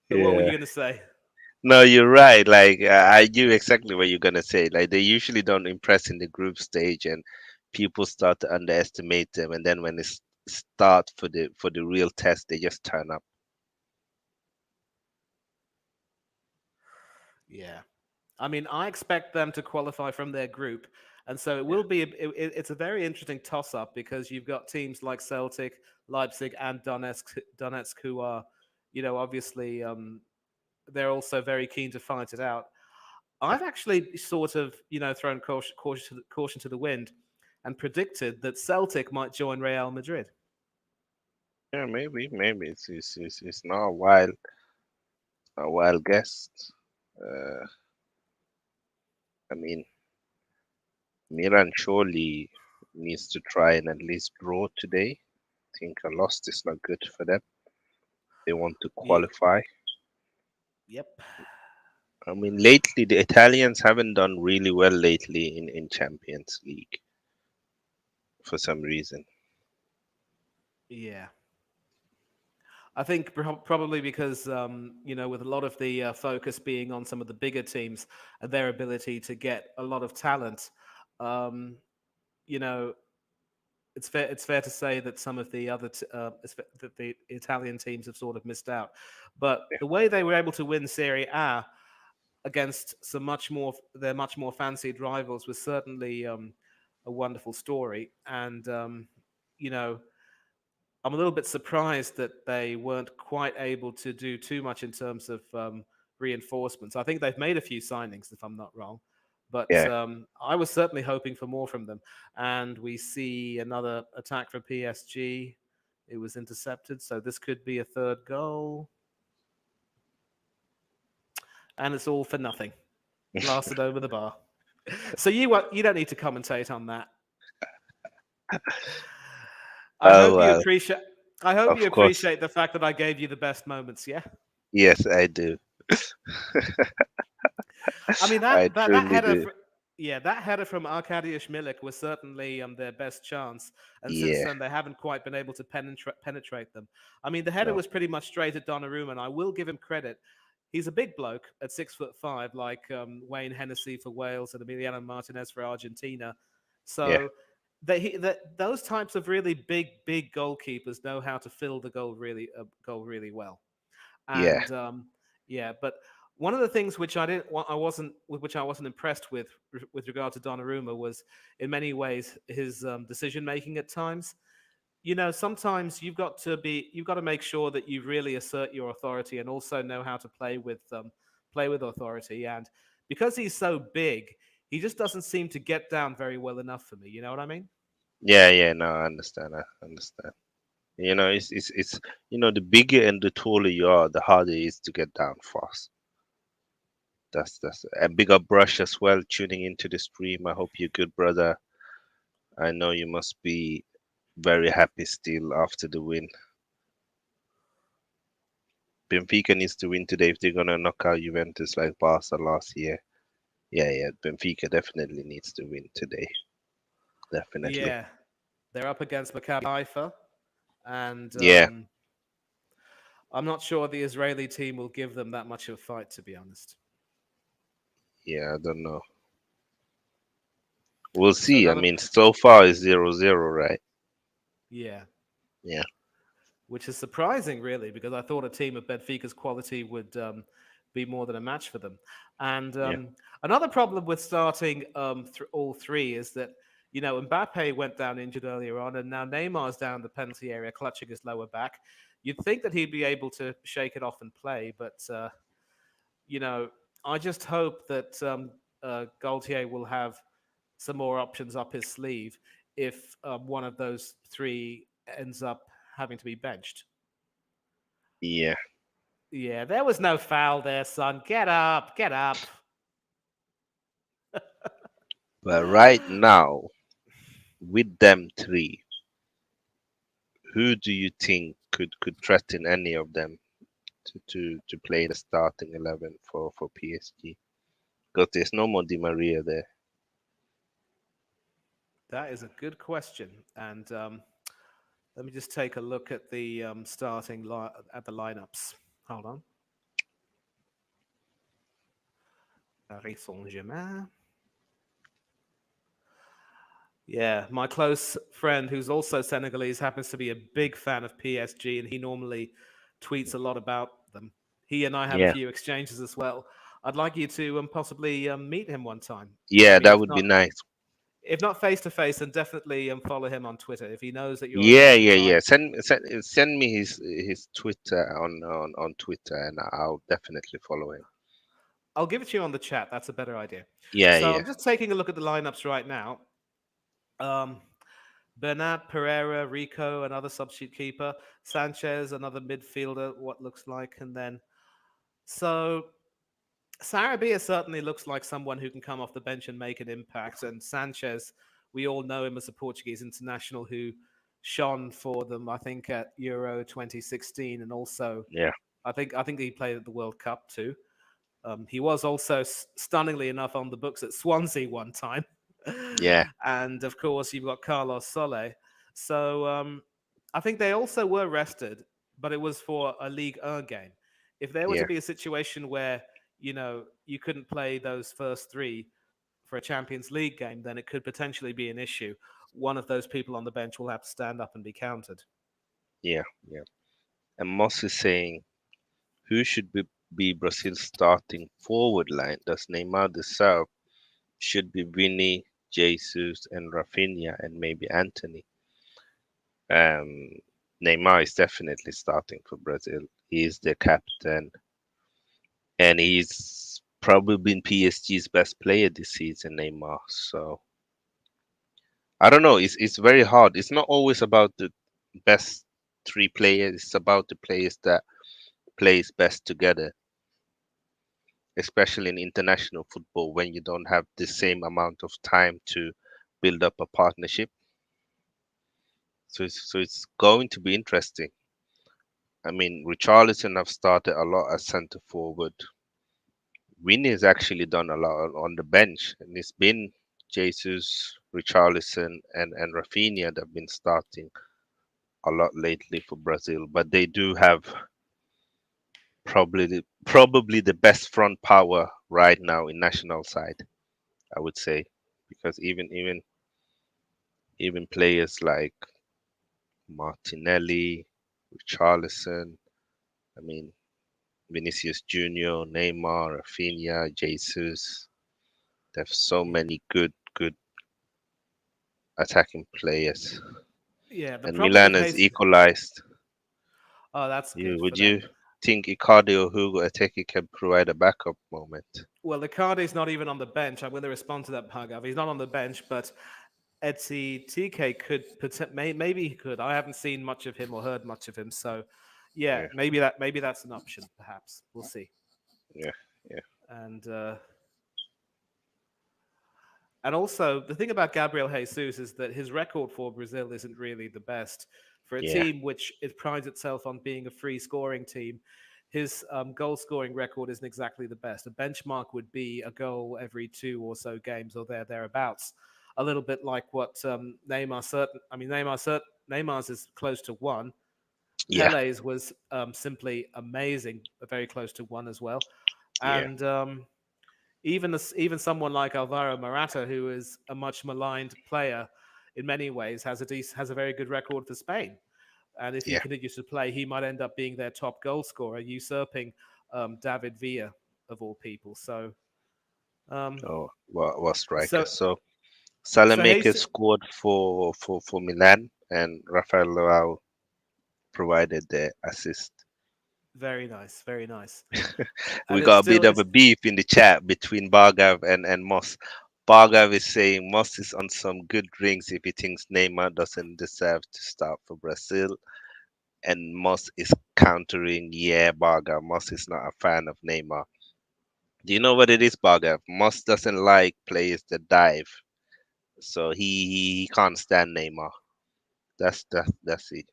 B: What were
A: Yeah.
B: you going to say?
A: No, you're right. Like I knew exactly what you're gonna say. Like they usually don't impress in the group stage, and people start to underestimate them. And then when it's start for the real test, they just turn up.
B: Yeah, I mean, I expect them to qualify from their group, and so it
A: Yeah,
B: will be. It's a very interesting toss-up because you've got teams like Celtic, Leipzig, and Donetsk, who are, obviously, they're also very keen to fight it out.
A: yeah,
B: I've actually sort of, thrown caution to the wind and predicted that Celtic might join Real Madrid.
A: yeah. Maybe it's not a wild guess. Uh, I mean, Milan surely needs to try and at least draw today. I think a loss is not good for them. They want to
B: Ye-
A: qualify.
B: Yep.
A: I mean, lately the Italians haven't done really well lately in Champions League. for some reason.
B: Yeah, I think probably because with a lot of the focus being on some of the bigger teams and their ability to get a lot of talent, um, you know, it's fair to say that some of the that the Italian teams have sort of missed out. But the way they were able to win Serie A against some much more fancied rivals was certainly a wonderful story. And you know, I'm a little bit surprised that they weren't quite able to do too much in terms of reinforcements. I think they've made a few signings, if I'm not wrong, but
A: Yeah.
B: I was certainly hoping for more from them. And we see another attack from PSG. It was intercepted, so this could be a third goal, and it's all for nothing. Blasted over the bar. So you don't need to commentate on that. I
A: Oh
B: hope you
A: well,
B: appreciate. I hope you
A: of course.
B: appreciate the fact that I gave you the best moments. Yeah.
A: Yes, I do.
B: I mean
A: I
B: that
A: truly
B: header,
A: do.
B: yeah, that header from Arkadiusz Milik was certainly their best chance, and since
A: Yeah.
B: then they haven't quite been able to penetrate them. I mean, the header
A: No.
B: was pretty much straight at Donnarumma, and I will give him credit. He's a big bloke at 6'5", like Wayne Hennessy for Wales and Emiliano Martinez for Argentina.
A: Yeah.
B: So those types of really big goalkeepers know how to fill the goal really well.
A: Yeah.
B: And yeah, but one of the things which I didn't, I wasn't, with which I wasn't impressed with regard to Donnarumma was, in many ways, his decision making at times. Sometimes you've got to make sure that you really assert your authority and also know how to play with authority. And because he's so big, he just doesn't seem to get down very well enough for me. You know what I mean?
A: Yeah. Yeah. No, I understand. I understand. It's the bigger and the taller you are, the harder it is to get down fast. That's a bigger brush as well. Tuning into the stream. I hope you're good, brother. I know you must be very happy still after the win. Benfica needs to win today if they're gonna knock out Juventus like Barca last year. Yeah, yeah. Benfica definitely needs to win today. Definitely.
B: Yeah, they're up against Maccabi Haifa, and
A: Yeah,
B: I'm not sure the Israeli team will give them that much of a fight, to be honest.
A: yeah. I don't know. We'll
B: So
A: see. I
B: another,
A: mean, so far it's 0-0, right?
B: yeah,
A: Yeah,
B: which is surprising, really, because I thought a team of Benfica's quality would be more than a match for them. And
A: yeah,
B: another problem with starting all three is that Mbappe went down injured earlier on, and now Neymar's down the penalty area, clutching his lower back. You'd think that he'd be able to shake it off and play, but you know, I just hope that Gaultier will have some more options up his sleeve if one of those three ends up having to be benched.
A: yeah.
B: Yeah, there was no foul there, son. Get up, get up.
A: But right now, with them three, who do you think could threaten any of them to play the starting 11 for PSG? Because there's no more Di Maria there.
B: That is a good question, and let me just take a look at the at the lineups. Hold on. Paris Saint-Germain. Yeah, my close friend, who's also Senegalese, happens to be a big fan of PSG, and he normally tweets a lot about them. He and I have a
A: Yeah,
B: few exchanges as well. I'd like you to possibly meet him one time. I
A: yeah.
B: mean,
A: That would be nice.
B: if not face to face, then definitely follow him on Twitter. If he knows that you're
A: Yeah,
B: a
A: yeah,
B: guy,
A: yeah. Send me his Twitter on Twitter, and I'll definitely follow him.
B: I'll give it to you on the chat. That's a better idea.
A: Yeah,
B: So
A: yeah,
B: I'm just taking a look at the lineups right now. Um, Bernat, Pereira, Rico, another substitute keeper. Sanchez, another midfielder, what looks like. And then, so Sarabia certainly looks like someone who can come off the bench and make an impact. And Sanchez, we all know him as a Portuguese international who shone for them, I think, at Euro 2016. And also,
A: yeah.
B: I think he played at the World Cup too. He was also stunningly enough on the books at Swansea one time.
A: Yeah,
B: And of course, you've got Carlos Soler. So I think they also were rested, but it was for a League game. If there were to
A: yeah,
B: be a situation where you couldn't play those first three for a Champions League game, then it could potentially be an issue. One of those people on the bench will have to stand up and be counted.
A: yeah, yeah. And Moss is saying, who should be Brazil's starting forward line? Does Neymar deserve? Should be Vini, Jesus, and Rafinha, and maybe Anthony. Um, Neymar is definitely starting for Brazil. He is the captain, and he's probably been PSG's best player this season, Neymar. So I don't know. It's very hard. It's not always about the best three players. It's about the players that plays best together, especially in international football when you don't have the same amount of time to build up a partnership. So it's going to be interesting. I mean, Richarlison have started a lot as centre forward. Winnie has actually done a lot on the bench, and it's been Jesus, Richarlison, and Rafinha that have been starting a lot lately for Brazil. But they do have probably the best front power right now in national side, I would say, because even players like Martinelli, Richarlison, I mean Vinicius Junior, Neymar, Rafinha, Jesus. They have so
B: Yeah.
A: many good attacking players.
B: Yeah, the
A: And
B: problem
A: Milan
B: with
A: has
B: Hayes.
A: equalized.
B: Oh, that's good
A: Would
B: for
A: you
B: them.
A: think Icardi or Hugo Eteke can provide a backup moment?
B: Well, Icardi's not even on the bench. I'm going to respond to that, Pagav. He's not on the bench, but Etsy TK maybe he could. I haven't seen much of him or heard much of him, so yeah,
A: Yeah,
B: maybe that's an option. Perhaps we'll see.
A: yeah, yeah,
B: And also, the thing about Gabriel Jesus is that his record for Brazil isn't really the best. For a
A: yeah,
B: team which it prides itself on being a free scoring team, his goal scoring record isn't exactly the best. A benchmark would be a goal every two or so games or thereabouts. A little bit like what Neymar's is close to one.
A: yeah,
B: Pele's was simply amazing, very close to one as well.
A: yeah,
B: And even someone like Alvaro Morata, who is a much maligned player in many ways, has a very good record for Spain. And if he
A: yeah.
B: continues to play, he might end up being their top goal scorer, usurping David Villa of all people. Um,
A: Oh, what striker?
B: so
A: So
B: so
A: Salamaker
B: Hayes,
A: scored for Milan, and Rafael Leao provided the assist.
B: very nice, very nice.
A: We
B: And
A: got a bit of
B: it's
A: a beef in the chat between Bargav and Moss. Bargav is saying Moss is on some good drinks if he thinks Neymar doesn't deserve to start for Brazil. And Moss is countering, yeah, Bargav. Moss is not a fan of Neymar. Do you know what it is, Bargav? Moss doesn't like players that dive. So he can't stand Neymar. That's it.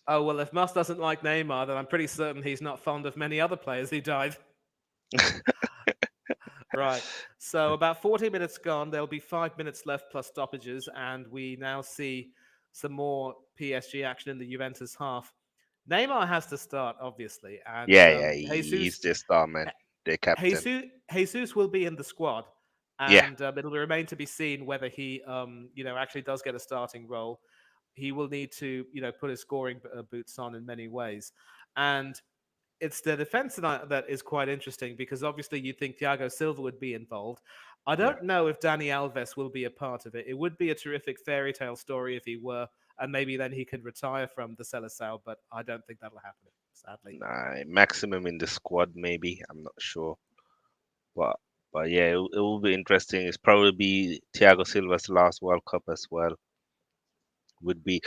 B: Oh well, if Musk doesn't like Neymar, then I'm pretty certain he's not fond of many other players who died. Right. So about 40 minutes gone. There'll be 5 minutes left plus stoppages, and we now see some more PSG action in the Juventus half. Neymar has to start, obviously, and
A: Yeah, yeah, he's the star man, the captain.
B: Jesus will be in the squad,
A: Yeah,
B: and it'll remain to be seen whether he, actually does get a starting role. He will need to, put his scoring boots on in many ways, and it's the defense that is quite interesting because obviously you think Thiago Silva would be involved. I
A: yeah.
B: don't know if Dani Alves will be a part of it. It would be a terrific fairy tale story if he were, and maybe then he could retire from the Seleção, but I don't think that'll happen, sadly.
A: Nah, maximum in the squad maybe. I'm not sure, but yeah, it will be interesting. It's probably be Thiago Silva's last World Cup as well. Would be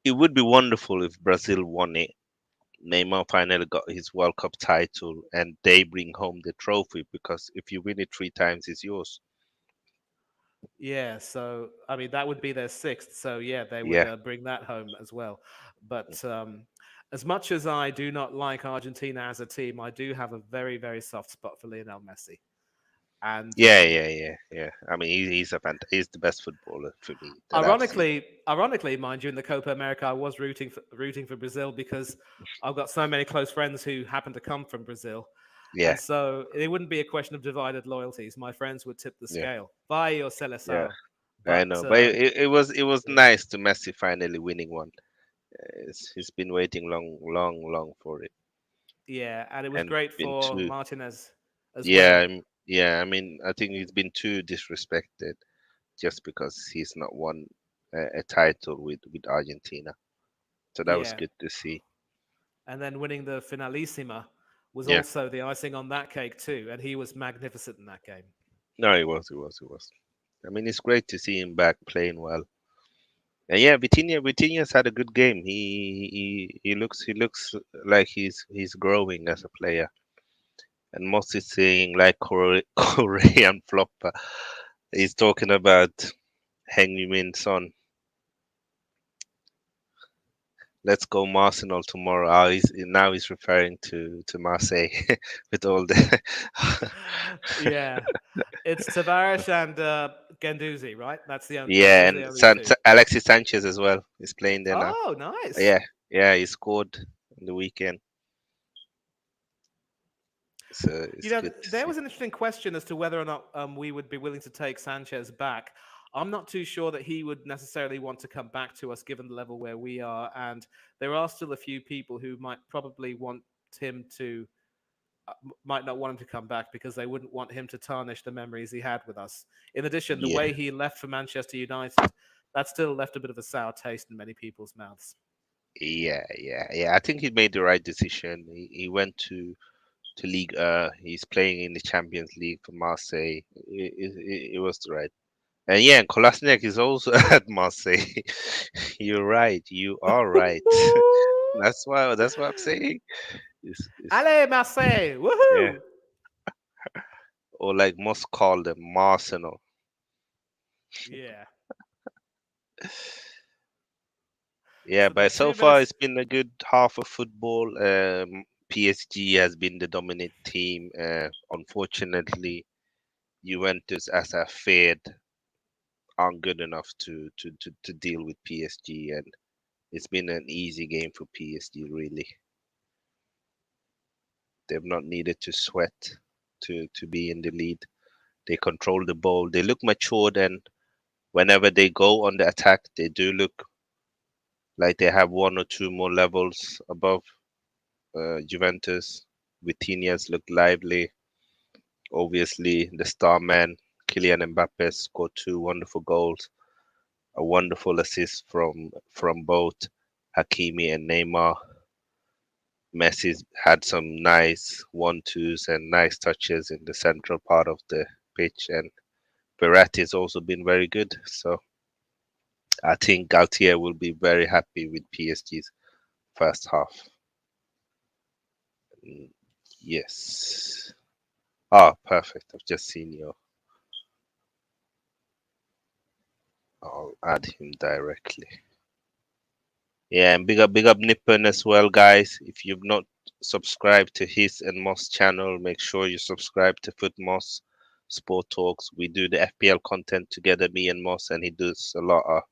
A: it would be wonderful if Brazil won it. Neymar finally got his World Cup title, and they bring home the trophy because if you win it 3 times, it's yours.
B: Yeah, so I mean that would be their sixth. So yeah, they would
A: Yeah,
B: bring that home as well. But as much as I do not like Argentina as a team, I do have a very soft spot for Lionel Messi. And
A: Yeah. I mean, he's the best footballer for me that I've seen.
B: ironically, mind you, in the Copa America, I was rooting for Brazil because I've got so many close friends who happen to come from Brazil,
A: Yeah,
B: and so it wouldn't be a question of divided loyalties. My friends would tip the
A: yeah,
B: scale. Vai or
A: yeah.
B: Seleção,
A: I
B: but
A: know, but it was
B: yeah,
A: nice to Messi finally winning one. He's been waiting long for it,
B: yeah, and it was
A: and
B: great
A: been
B: for
A: too.
B: Martinez as
A: Yeah,
B: well.
A: yeah. I mean, I think he's been too disrespected just because he's not won a title with Argentina. So that was
B: Yeah,
A: good to see.
B: and then winning the Finalissima was
A: Yeah.
B: also the icing on that cake too, and he was magnificent in that game.
A: No, it was. I mean, it's great to see him back playing well. And yeah, Vitinha's had a good game. He looks like he's growing as a player. And Moss is saying like Korean flopper. He's talking about Heung-min Son. Let's go Arsenal tomorrow. Now he's referring to Marseille with all the
B: Yeah, it's Tavares and Genduzi, right?
A: yeah,
B: those are the
A: and
B: only two.
A: Alexis Sanchez as well. He's playing there now.
B: Oh, nice.
A: Yeah, yeah, he scored on the weekend, so it's good to
B: There
A: see.
B: was an interesting question as to whether or not we would be willing to take Sanchez back. I'm not too sure that he would necessarily want to come back to us given the level where we are. And there are still a few people who might probably want him to, might not want him to come back because they wouldn't want him to tarnish the memories he had with us. In addition, the
A: Yeah,
B: way he left for Manchester United, that still left a bit of a sour taste in many people's mouths.
A: yeah. I think he made the right decision. He went to League. He's playing in the Champions League for Marseille. It was the right. And yeah, Kolasinac is also at Marseille. You're right. You are right. That's what I'm saying. It's
B: Allez, Marseille!
A: yeah.
B: Woohoo!
A: Or like most call them Marsenal.
B: Yeah.
A: Yeah,
B: So
A: but so
B: two
A: far
B: minutes.
A: it's been a good half of football. PSG has been the dominant team. Unfortunately, Juventus, as I feared, aren't good enough to deal with PSG, and it's been an easy game for PSG. Really, they've not needed to sweat to be in the lead. They control the ball. They look matured, and whenever they go on the attack, they do look like they have one or two more levels above Juventus. Vitinha's look lively. Obviously, the star man Kylian Mbappe scored two wonderful goals, a wonderful assist from both Hakimi and Neymar. Messi's had some nice one-twos and nice touches in the central part of the pitch, and Verratti's also been very good. So I think Galtier will be very happy with PSG's first half. Mm, yes. Ah, perfect. I've just seen your. I'll add him directly. Yeah, and big up Nippon as well, guys. If you've not subscribed to his and Moss channel, make sure you subscribe to Foot Moss Sport Talks. We do the FPL content together, me and Moss, and he does a lot of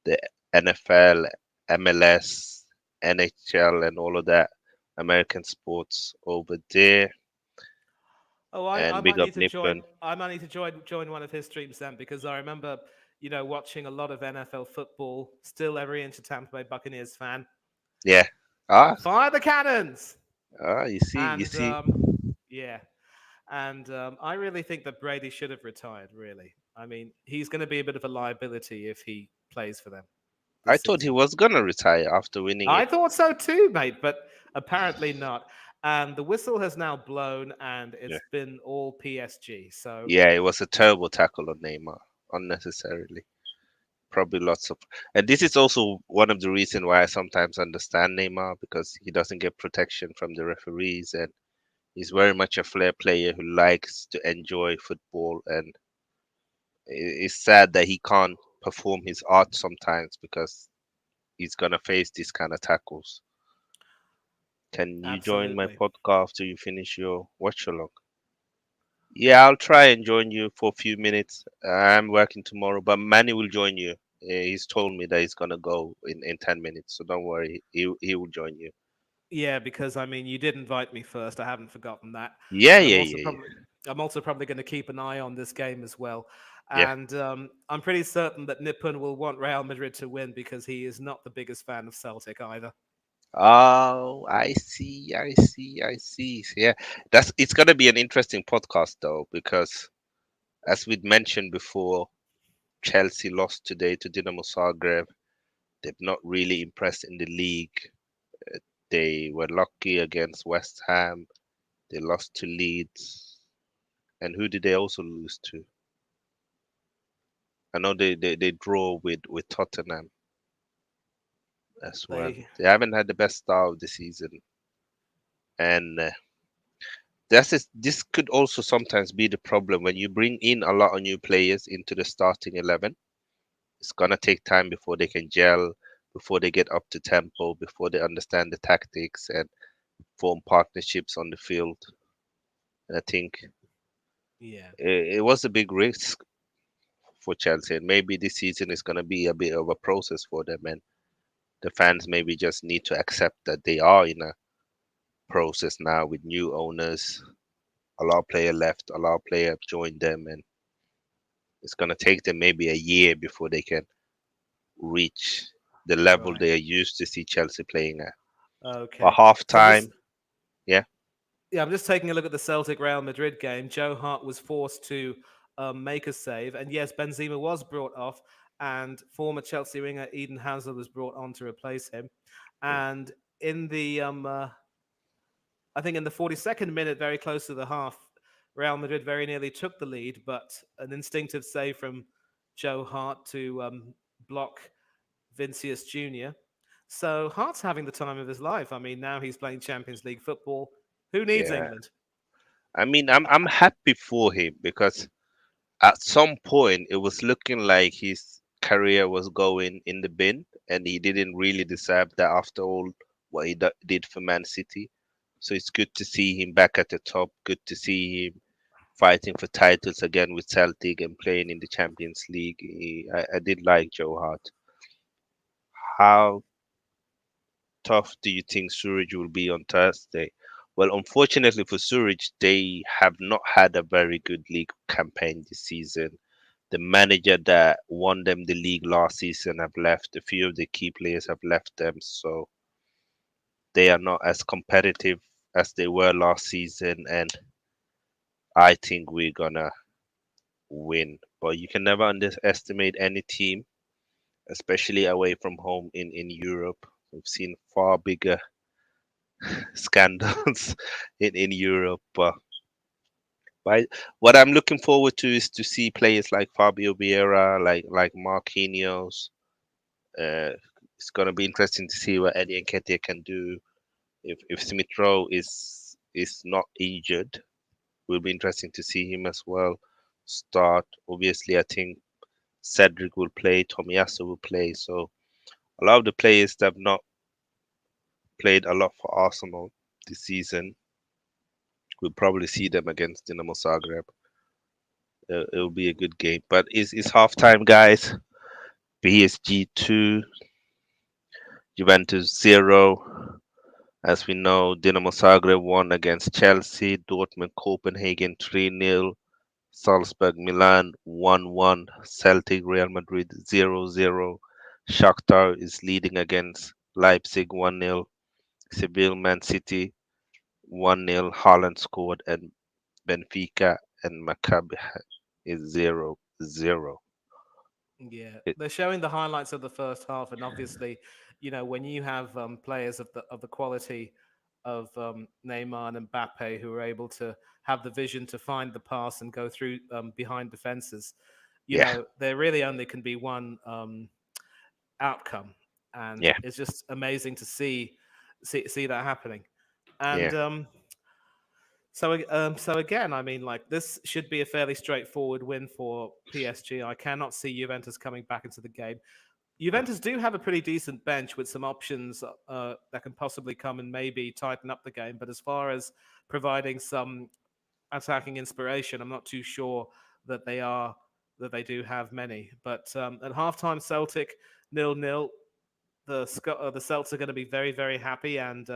A: the NFL, MLS, NHL, and all of that American sports over there.
B: Oh, I
A: And
B: might
A: big up
B: need to join.
A: Nippon.
B: I might need to join one of his streams then because I remember, watching a lot of NFL football. Still every inch a Tampa Bay Buccaneers fan.
A: Yeah. Ah,
B: Fire the cannons!
A: you see, you
B: And
A: see.
B: yeah, and I really think that Brady should have retired. Really, I mean, he's going to be a bit of a liability if he plays for them
A: I
B: this
A: thought he
B: season.
A: was gonna retire after winning
B: I
A: it.
B: thought so too, mate, but apparently not. And the whistle has now blown, and
A: Yeah.
B: it's been all PSG. So
A: Yeah, it was a terrible tackle on Neymar, unnecessarily. Probably lots of, and this is also one of the reasons why I sometimes understand Neymar because he doesn't get protection from the referees, and he's very much a flair player who likes to enjoy football, and it's sad that he can't perform his art sometimes because he's gonna face these kind of tackles. Can you join my
B: absolutely.
A: podcast after you finish your watch along? Yeah, I'll try and join you for a few minutes. I'm working tomorrow, but Manny will join you. He's told me that he's gonna go in 10 minutes, so don't worry. He will join you.
B: Yeah, because I mean, you did invite me first. I haven't forgotten that,
A: Yeah,
B: and
A: yeah, yeah, yeah.
B: I'm also probably going to keep an eye on this game as well.
A: Yeah.
B: And I'm pretty certain that Nippon will want Real Madrid to win because he is not the biggest fan of Celtic either.
A: Oh, I see, I see, I see. Yeah, that's it's gonna be an interesting podcast though, because as we'd mentioned before, Chelsea lost today to Dinamo Zagreb. They've not really impressed in the league. They were lucky against West Ham. They lost to Leeds. And who did they also lose to? I know they draw with Tottenham as well.
B: They,
A: They haven't had the best start of the season, and this could also sometimes be the problem when you bring in a lot of new players into the starting 11. It's gonna take time before they can gel, before they get up to tempo, before they understand the tactics and form partnerships on the field. And I think
B: yeah.
A: it was a big risk for Chelsea, and maybe this season is gonna be a bit of a process for them, and the fans maybe just need to accept that they are in a process now with new owners. A lot of player left, a lot of player have joined them, and it's gonna take them maybe a year before they can reach the level
B: Right.
A: they are used to see Chelsea playing at. But
B: Okay.
A: half
B: So I'm just
A: time, yeah,
B: yeah, I'm just taking a look at the Celtic Real Madrid game. Joe Hart was forced to make a save, and yes, Benzema was brought off, and former Chelsea winger Eden Hazard was brought on to replace him.
A: yeah,
B: And in the I think in the 42nd minute, very close to the half, Real Madrid very nearly took the lead, but an instinctive save from Joe Hart to block Vinicius Jr. So Hart's having the time of his life. I mean, now he's playing Champions League football. Who needs
A: yeah.
B: England?
A: I mean, I'm happy for him because at some point it was looking like his career was going in the bin, and he didn't really deserve that after all what he did for Man City. So it's good to see him back at the top. Good to see him fighting for titles again with Celtic and playing in the Champions League. I did like Joe Hart. How tough do you think Surridge will be on Thursday? Well, unfortunately for Surridge, they have not had a very good league campaign this season. The manager that won them the league last season have left. A few of the key players have left them, so they are not as competitive as they were last season. And I think we're gonna win. But you can never underestimate any team, especially away from home in Europe. We've seen far bigger scandals in Europe. But what I'm looking forward to is to see players like Fabio Vieira, like Marquinhos. Uh, it's gonna be interesting to see what Eddie Nketiah can do. If Smith Rowe is not injured, will be interesting to see him as well start. Obviously, I think Cedric will play, Tomiyasu will play. So a lot of the players that have not played a lot for Arsenal this season, we'll probably see them against Dinamo Zagreb. It'll be a good game. But it's halftime, guys. PSG 2, Juventus 0. As we know, Dinamo Zagreb won against Chelsea, Dortmund Copenhagen 3-0, Salzburg Milan 1-1, Celtic Real Madrid 0-0. Shakhtar is leading against Leipzig 1-0, Seville Man City 1-0. Haaland scored, and Benfica and Maccabi is 0-0.
B: Yeah,
A: It,
B: they're showing the highlights of the first half, and obviously, when you have players of the quality of Neymar and Mbappe who are able to have the vision to find the pass and go through behind defenses,
A: yeah,
B: there really only can be one outcome, and
A: yeah,
B: it's just amazing to see that happening.
A: yeah,
B: And so again, I mean, like this should be a fairly straightforward win for PSG. I cannot see Juventus coming back into the game. Juventus do have a pretty decent bench with some options that can possibly come and maybe tighten up the game. But as far as providing some attacking inspiration. I'm not too sure that they are that they do have many. But at halftime, Celtic 0-0. The Celts are going to be very very happy, and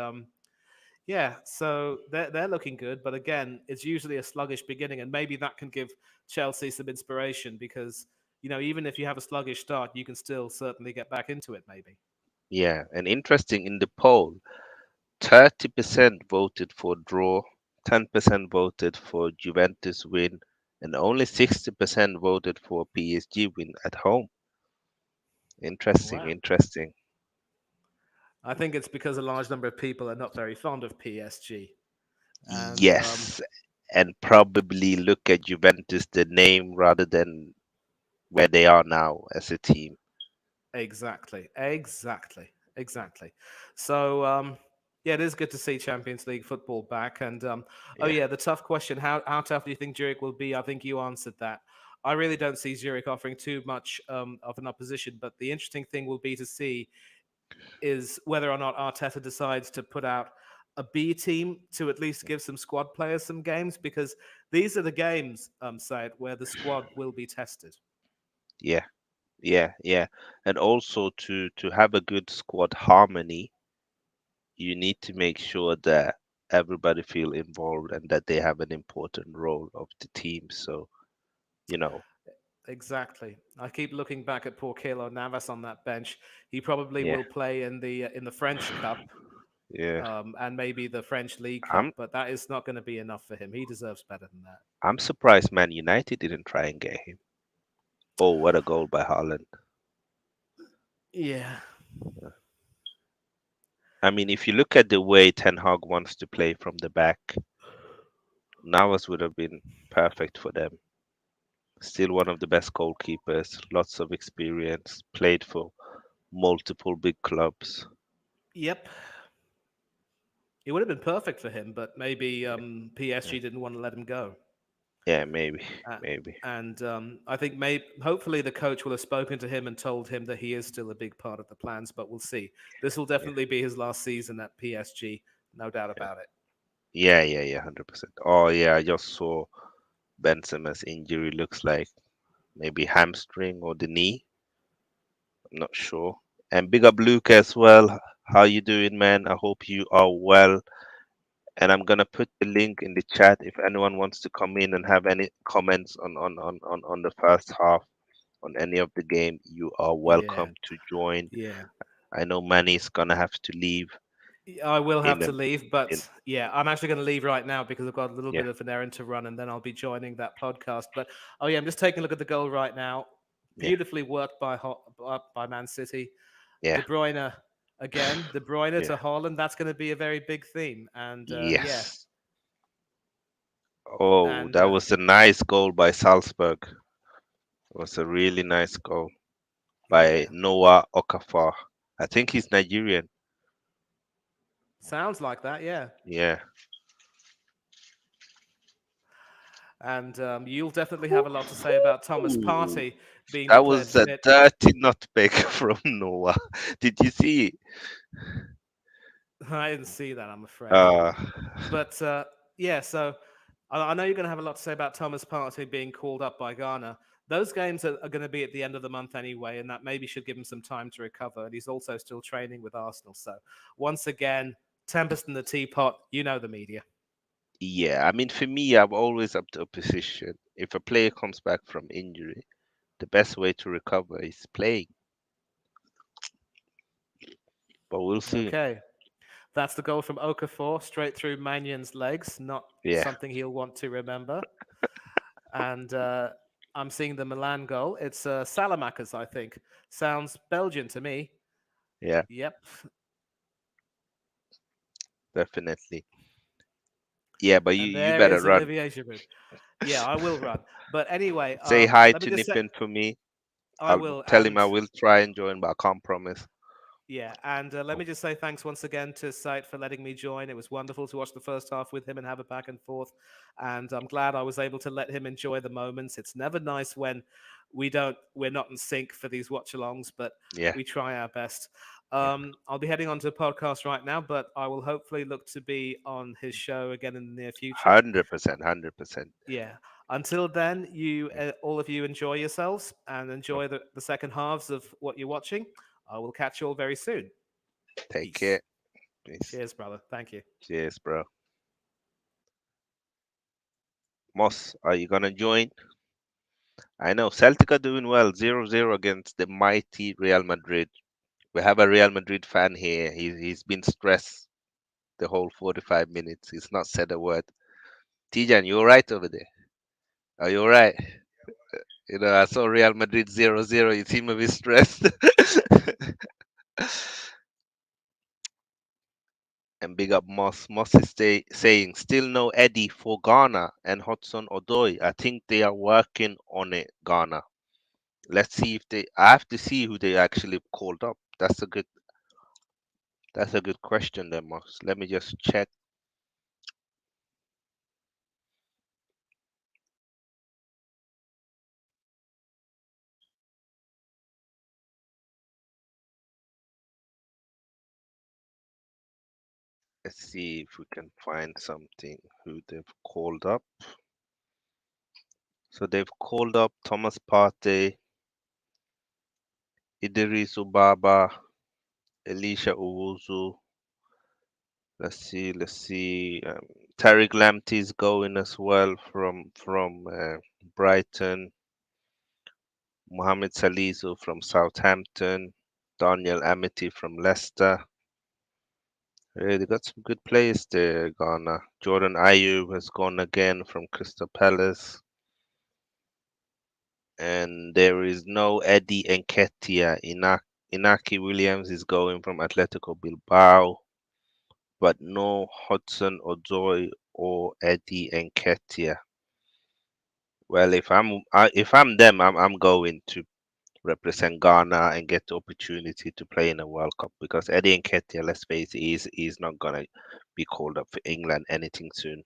B: yeah, so they're looking good. But again, it's usually a sluggish beginning, and maybe that can give Chelsea some inspiration because even if you have a sluggish start, you can still certainly get back into it. Maybe.
A: Yeah, and interesting in the poll, 30% voted for draw, 10% voted for Juventus win, and only 60% voted for PSG win at home. Interesting,
B: Wow.
A: interesting.
B: I think it's because a large number of people are not very fond of PSG, and
A: Yes, and probably look at Juventus, the name, rather than where they are now as a team.
B: exactly. So yeah, it is good to see Champions League football back. And oh
A: Yeah,
B: yeah, the tough question: how tough do you think Zurich will be? I think you answered that. I really don't see Zurich offering too much of an opposition, but the interesting thing will be to see is whether or not Arteta decides to put out a B team to at least give some squad players some games, because these are the games, Said, where the squad will be tested.
A: yeah, yeah. And also to have a good squad harmony, you need to make sure that everybody feel involved and that they have an important role of the team. So, you know,
B: Exactly. I keep looking back at poor Keylor Navas on that bench. He probably
A: yeah,
B: will play in the French Cup
A: yeah.
B: and maybe the French League
A: I'm
B: Cup, but that is not going to be enough for him. He deserves better than that.
A: I'm surprised Man United didn't try and get him. Oh, what a goal by Haaland.
B: Yeah.
A: I mean, if you look at the way Ten Hag wants to play from the back, Navas would have been perfect for them. Still one of the best goalkeepers, lots of experience, played for multiple big clubs.
B: Yep. It would have been perfect for him, but maybe
A: Yeah,
B: PSG didn't want to let him go.
A: yeah, maybe,
B: Uh,
A: maybe.
B: and I think hopefully the coach will have spoken to him and told him that he is still a big part of the plans, but we'll see. This will
A: Yeah,
B: definitely be his last season at PSG, no doubt
A: yeah,
B: about it.
A: yeah, 100%. Oh, yeah, I just saw Benzema's injury. Looks like maybe hamstring or the knee. I'm not sure. And big up Luke as well. How you doing, man? I hope you are well. And I'm gonna put the link in the chat if anyone wants to come in and have any comments on the first half on any of the game. You are
B: Yeah,
A: welcome to join.
B: yeah.
A: I know Manny's gonna have to leave
B: I will have
A: in
B: to
A: a
B: leave,
A: in
B: but yeah, I'm actually going to leave right now because I've got a little
A: yeah,
B: bit of an errand to run, and then I'll be joining that podcast. But oh yeah, I'm just taking a look at the goal right now.
A: yeah,
B: Beautifully worked by Man City.
A: yeah,
B: De Bruyne again. De Bruyne
A: yeah.
B: to Haaland. That's going to be a very big theme, and yeah,
A: Yes. Oh,
B: and
A: that was a nice goal by Salzburg. It was a really nice goal by
B: yeah,
A: Noah Okafor. I think he's Nigerian.
B: sounds like that. Yeah,
A: Yeah.
B: and you'll definitely have a lot to say about Thomas
A: Ooh,
B: Partey being
A: that
B: declared
A: was a
B: fit.
A: dirty nutmeg from Noah. Did you see it?
B: I didn't see that, I'm afraid.
A: Uh,
B: But yeah, so I know you're going to have a lot to say about Thomas Partey being called up by Ghana. Those games are going to be at the end of the month anyway, and that maybe should give him some time to recover. And he's also still training with Arsenal. So once again, tempest in the teapot. You know the media.
A: yeah, I mean, for me, I'm always up to a position. If a player comes back from injury, the best way to recover is playing. But we'll see.
B: Okay, that's the goal from Okafor, straight through Magnan's legs. Not
A: Yeah,
B: something he'll want to remember. And I'm seeing the Milan goal. It's Salamakers, I think. Sounds Belgian to me.
A: yeah,
B: Yep.
A: definitely. Yeah, but you
B: And
A: you
B: there
A: better
B: is
A: run.
B: Olivier Giroud. Yeah, I will run. But anyway,
A: Say hi
B: let me
A: to
B: just say,
A: Nipin for me.
B: I
A: I'll
B: will.
A: tell him
B: And
A: I will try and join, but I can't promise.
B: yeah, and let me just say thanks once again to Site for letting me join. It was wonderful to watch the first half with him and have a back and forth. And I'm glad I was able to let him enjoy the moments. It's never nice when we're not in sync for these watch alongs, but
A: Yeah,
B: we try our best.
A: Yeah.
B: I'll be heading on to a podcast right now, but I will hopefully look to be on his show again in the near future.
A: 100%, 100%.
B: Yeah. Until then, you all of you enjoy yourselves and
A: Yep.
B: enjoy the second halves of what you're watching. I will catch you all very soon.
A: Take
B: Peace.
A: care. Peace.
B: Cheers, brother. Thank you.
A: Cheers, bro. Moss, are you gonna join? I know Celtic are doing well, 0-0 against the mighty Real Madrid. We have a Real Madrid fan here. He's been stressed the whole 45 minutes. He's not said a word. Tijan, you all right over there? Are you all right? You know, I saw Real Madrid 0-0. You seem a bit stressed. And big up Moss. Moss is saying, still no Eddie for Ghana and Hudson Odoi. I think they are working on it, Ghana. Let's see if they. I have to see who they actually called up. That's a good question, then, Moss. Let me just check. Let's see if we can find something who they've called up. So they've called up Thomas Partey, Idris Ubaba, Elisha Owuzu. Let's see. Tariq Lamptey is going as well from Brighton. Mohamed Salisu from Southampton. Daniel Amity from Leicester. They got some good players there, Ghana. Jordan Ayew has gone again from Crystal Palace. And there is no Eddie Nketiah. Inaki Williams is going from Atletico Bilbao, but no Hudson Odoi or Eddie Nketiah. Well, if I'm them, I'm going to represent Ghana and get the opportunity to play in a World Cup because Eddie Nketiah, let's face it, is not gonna be called up for England anything soon.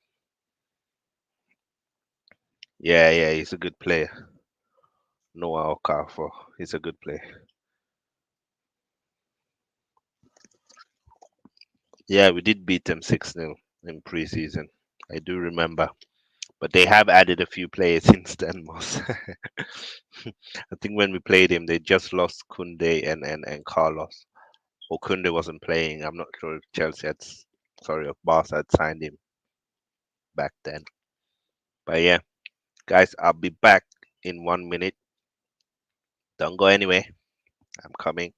A: Yeah, yeah, he's a good player. Noah Okafor, he's a good player. Yeah, we did beat them 6-0 in preseason. I do remember. But they have added a few players since then, Moss. I think when we played him, they just lost Kunde and Carlos. Or Kunde wasn't playing. I'm not sure if Chelsea had, sorry, if Barca had signed him back then. But yeah, guys, I'll be back in 1 minute. Don't go anywhere. I'm coming.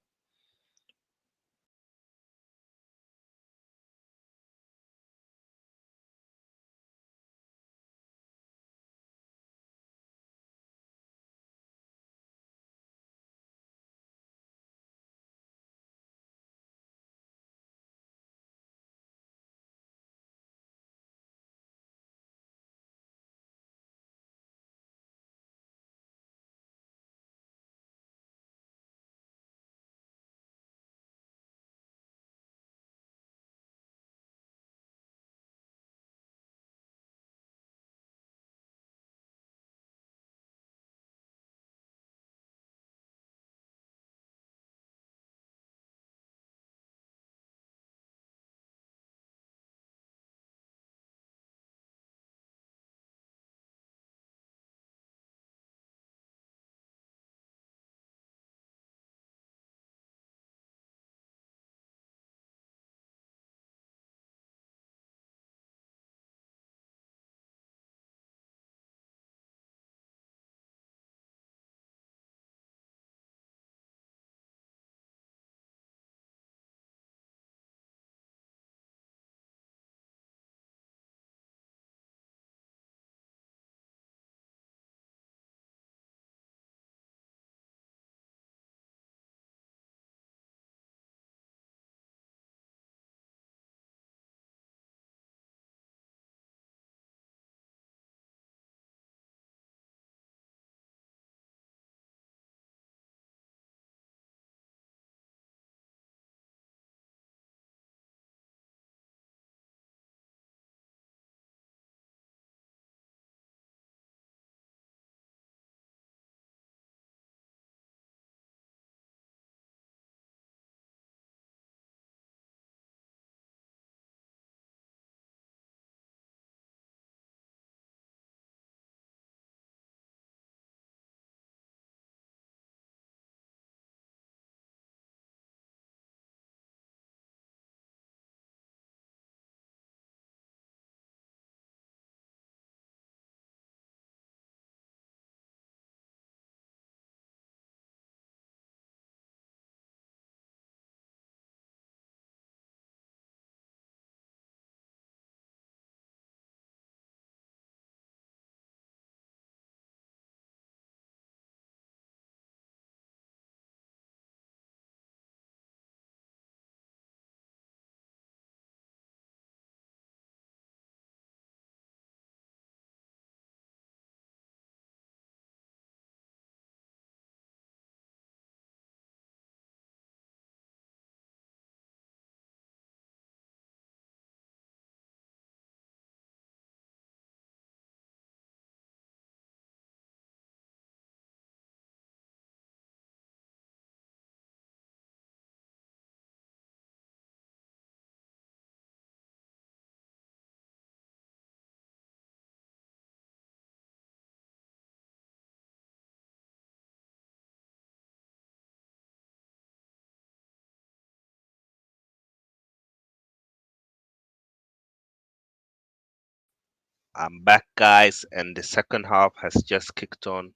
A: I'm back, guys, and the second half has just kicked on.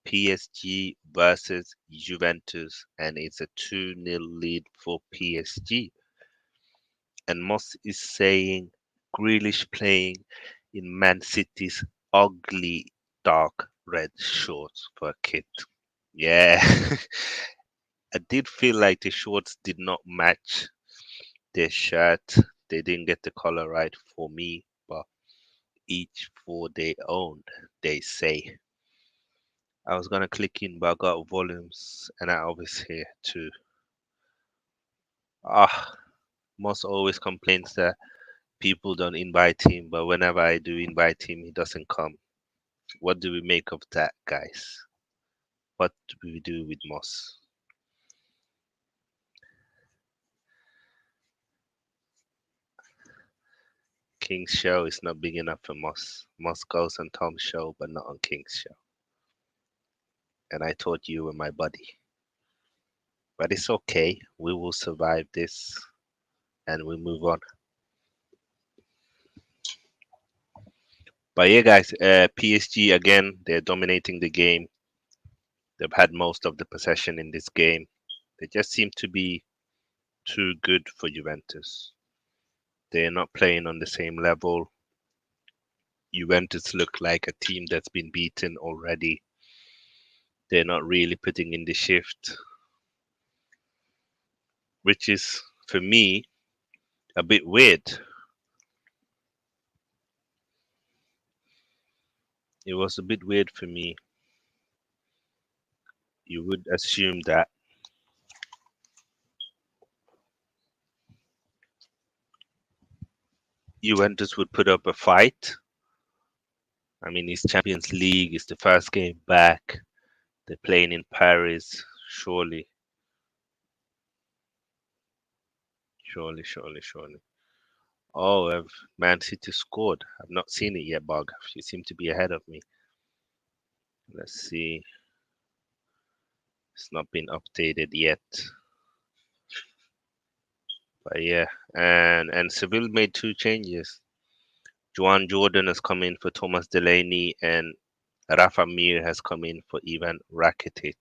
A: PSG versus Juventus, and it's a 2-0 lead for PSG. And Moss is saying Grealish playing in Man City's ugly dark red shorts for a kid. Yeah, I did feel like the shorts did not match their shirt. They didn't get the color right for me, but each for their own, they say. I was gonna click in, but I got volumes and I always hear too. Ah, Moss always complains that people don't invite him, but whenever I do invite him, he doesn't come. What do we make of that, guys? What do we do with Moss? King's show is not big enough for Moss. Moss goes on Tom's show, but not on King's show. And I thought you were my buddy. But it's okay. We will survive this and we move on. But yeah, guys, PSG again, they're dominating the game. They've had most of the possession in this game. They just seem to be too good for Juventus. They're not playing on the same level. Juventus look like a team that's been beaten already. They're not really putting in the shift, which is, for me, a bit weird. It was a bit weird for me. You would assume that Juventus would put up a fight. I mean, it's Champions League, it's the first game back. They're playing in Paris. Surely, surely. Oh, Man City scored. I've not seen it yet, Bog. You seem to be ahead of me. Let's see. It's not been updated yet. But yeah, and Seville made two changes. Juan Jordan has come in for Thomas Delaney, and Rafa Mir has come in for Ivan Rakitic.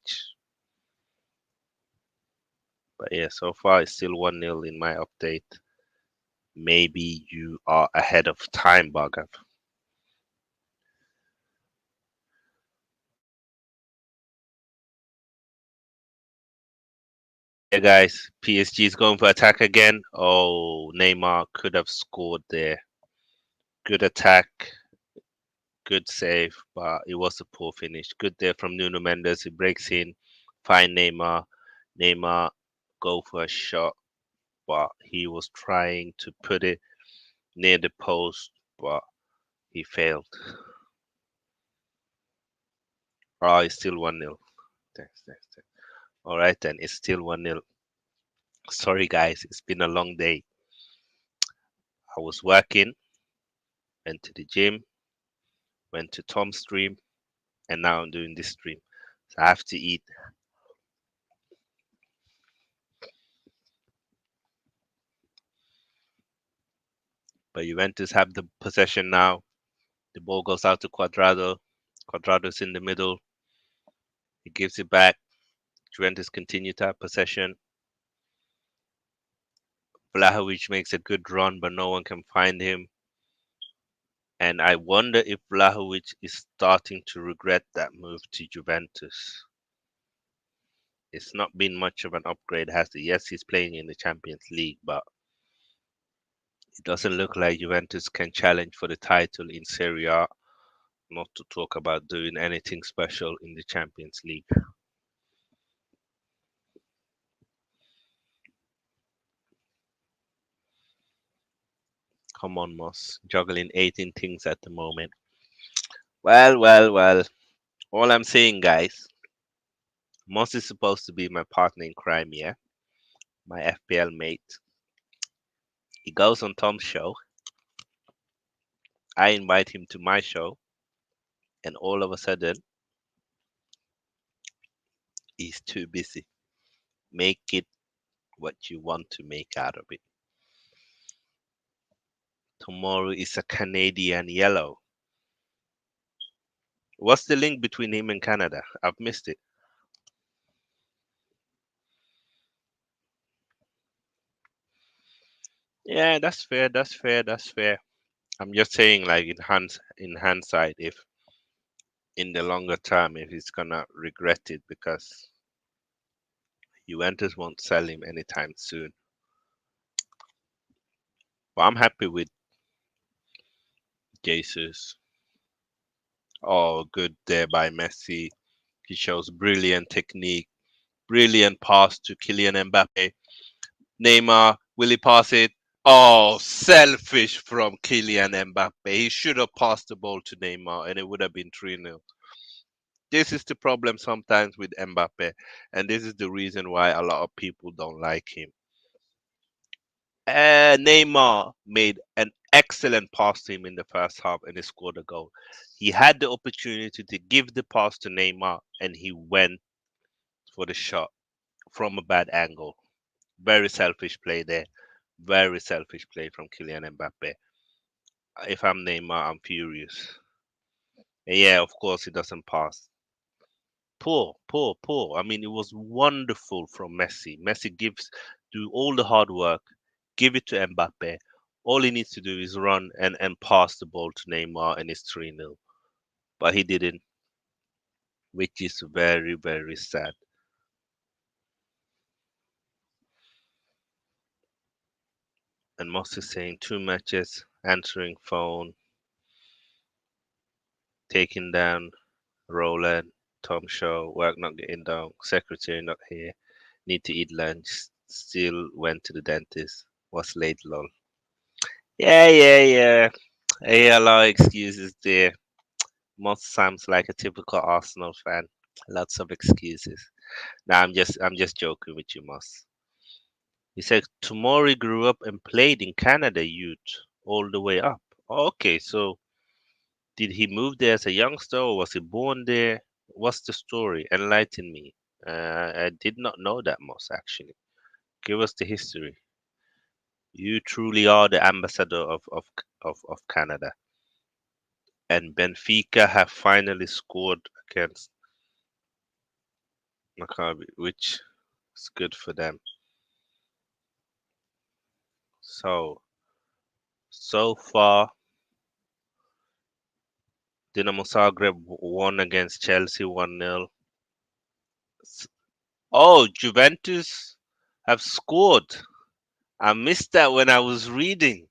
A: But yeah, so far it's still 1-0 in my update. Maybe you are ahead of time, Bagav. Yeah, guys, PSG is going for attack again. Oh, Neymar could have scored there. Good attack, good save, but it was a poor finish. Good there from Nuno Mendes. He breaks in, find Neymar. Neymar go for a shot, but he was trying to put it near the post, but he failed. Oh, it's still 1-0. Thanks. All right, then, it's still 1-0. Sorry, guys, it's been a long day. I was working, went to the gym, went to Tom's stream, and now I'm doing this stream. So I have to eat. But Juventus have the possession now. The ball goes out to Quadrado. Quadrado's in the middle. He gives it back. Juventus continue to have possession. Vlahovic makes a good run, but no one can find him. And I wonder if Vlahovic is starting to regret that move to Juventus. It's not been much of an upgrade, has it? Yes, he's playing in the Champions League, but it doesn't look like Juventus can challenge for the title in Serie A, not to talk about doing anything special in the Champions League. Come on, Moss. Juggling 18 things at the moment. Well. All I'm saying, guys, Moss is supposed to be my partner in crime, yeah? My FPL mate. He goes on Tom's show. I invite him to my show, and all of a sudden, he's too busy. Make it what you want to make out of it. Tomorrow is a Canadian yellow. What's the link between him and Canada? I've missed it. Yeah, that's fair. That's fair. That's fair. I'm just saying, like in hindsight, if in the longer term, if he's gonna regret it because Juventus won't sell him anytime soon. But I'm happy with Jesus. Oh, good there by Messi. He shows brilliant technique, brilliant pass to Kylian Mbappe. Neymar, will he pass it? Oh, selfish from Kylian Mbappe. He should have passed the ball to Neymar and it would have been 3-0. This is the problem sometimes with Mbappe, and this is the reason why a lot of people don't like him. Neymar made an excellent pass to him in the first half and he scored a goal. He had the opportunity to give the pass to Neymar and he went for the shot from a bad angle. Very selfish play there. Very selfish play from Kylian Mbappe. If I'm Neymar, I'm furious. And yeah, of course, he doesn't pass. Poor, poor, poor. I mean, it was wonderful from Messi. Messi gives, do all the hard work, give it to Mbappe. All he needs to do is run and pass the ball to Neymar, and it's 3-0. But he didn't, which is very, very sad. And Moss is saying 2 matches, answering phone, taking down Roland, Tom Shaw, work not getting done, secretary not here, need to eat lunch, still went to the dentist, was late, lol. Yeah, yeah, yeah. A lot of excuses there. Most sounds like a typical Arsenal fan. Lots of excuses. Nah, I'm just joking with you, Moss. He said Tomori grew up and played in Canada youth all the way up. Okay, so did he move there as a youngster or was he born there? What's the story? Enlighten me. I did not know that, Moss, actually. Give us the history. You truly are the ambassador of Canada. And Benfica have finally scored against Maccabi, which is good for them. So far, Dinamo Zagreb won against Chelsea 1-0. Oh, Juventus have scored. I missed that when I was reading.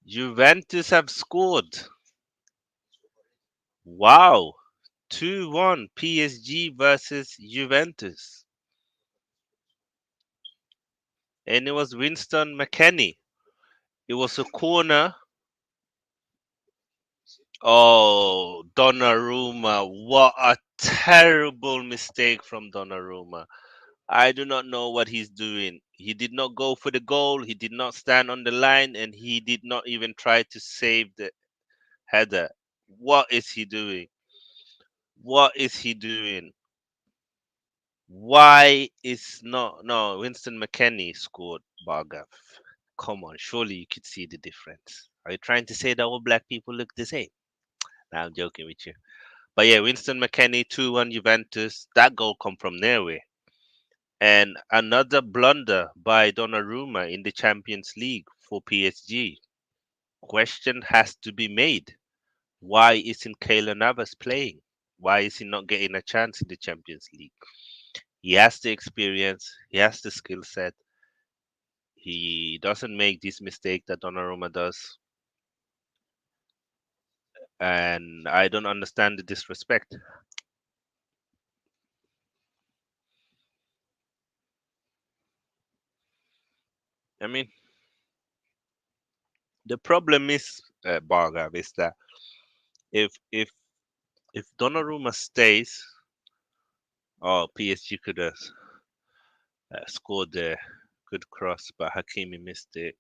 A: Juventus have scored. Wow. 2-1 PSG versus Juventus. And it was Winston McKennie. It was a corner. Oh, Donnarumma. What a terrible mistake from Donnarumma. I do not know what he's doing. He did not go for the goal. He did not stand on the line and he did not even try to save the header. What is he doing? What is he doing? Why is not no Winston McKennie scored Bargav? Come on, surely you could see the difference. Are you trying to say that all black people look the same? Nah, I'm joking with you. But yeah, Winston McKennie 2-1 Juventus. That goal come from nowhere. And another blunder by Donnarumma in the Champions League for PSG. Question has to be made. Why isn't Keylor Navas playing? Why is he not getting a chance in the Champions League? He has the experience, he has the skill set. He doesn't make this mistake that Donnarumma does. And I don't understand the disrespect. I mean, the problem is, Bargav, is that if if if Donnarumma stays, oh, PSG could have scored the good cross, but Hakimi missed it.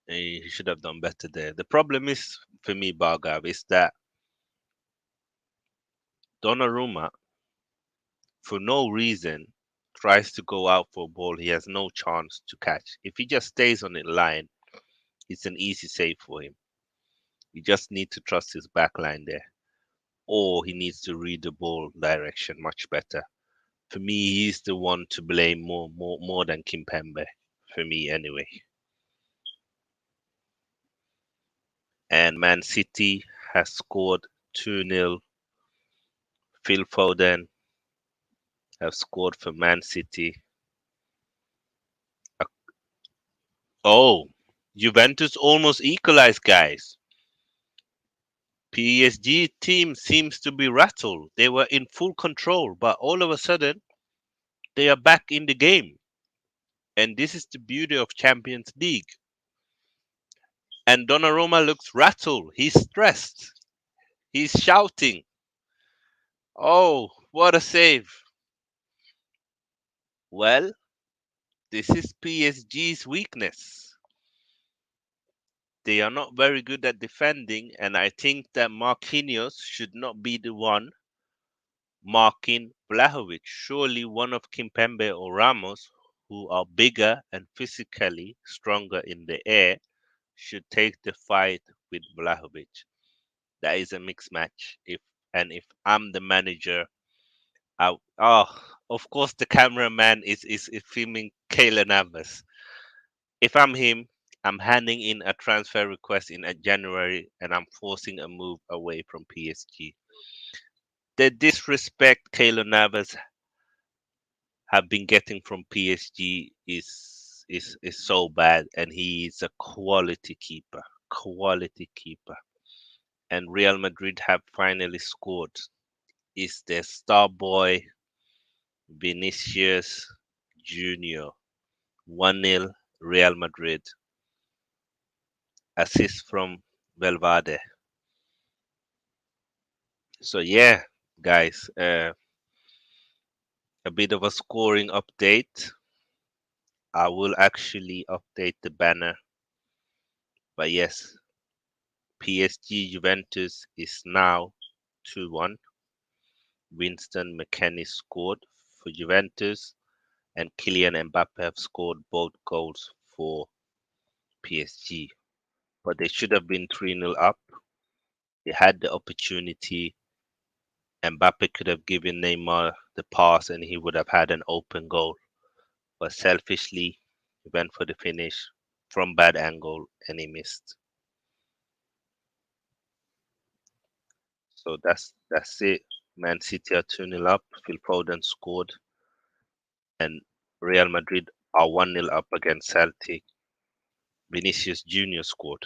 A: He should have done better there. The problem is for me, Bargav, is that Donnarumma, for no reason, tries to go out for a ball he has no chance to catch. If he just stays on the line, it's an easy save for him. He just needs to trust his back line there, or he needs to read the ball direction much better. For me, he's the one to blame more than Kimpembe. For me, anyway. And Man City has scored 2-0. Phil Foden have scored for Man City. Oh, Juventus almost equalized, guys. PSG team seems to be rattled. They were in full control, but all of a sudden they are back in the game. And this is the beauty of Champions League. And Donnarumma looks rattled. He's stressed. He's shouting. Oh, what a save. Well, this is PSG's weakness. They are not very good at defending, and I think that Marquinhos should not be the one marking Vlahovic. Surely one of Kimpembe or Ramos, who are bigger and physically stronger in the air, should take the fight with Vlahovic. That is a mixed match. If I'm the manager, of course the cameraman is filming Kayla Navas. If I'm him, I'm handing in a transfer request in January and I'm forcing a move away from PSG. The disrespect Kayla Navas have been getting from PSG is so bad, and he is a quality keeper. And Real Madrid have finally scored. Is their star boy Vinicius Junior 1-0 Real Madrid. Assist from Valverde. So yeah, guys, a bit of a scoring update. I will actually update the banner. But yes, PSG Juventus is now 2-1. Winston McKennie scored for Juventus, and Kylian Mbappe have scored both goals for PSG. But they should have been 3-0 up. They had the opportunity. Mbappe could have given Neymar the pass and he would have had an open goal. But selfishly, he went for the finish from bad angle and he missed. So that's it. Man City are 2-0 up. Phil Foden scored, and Real Madrid are 1-0 up against Celtic. Vinicius Junior scored.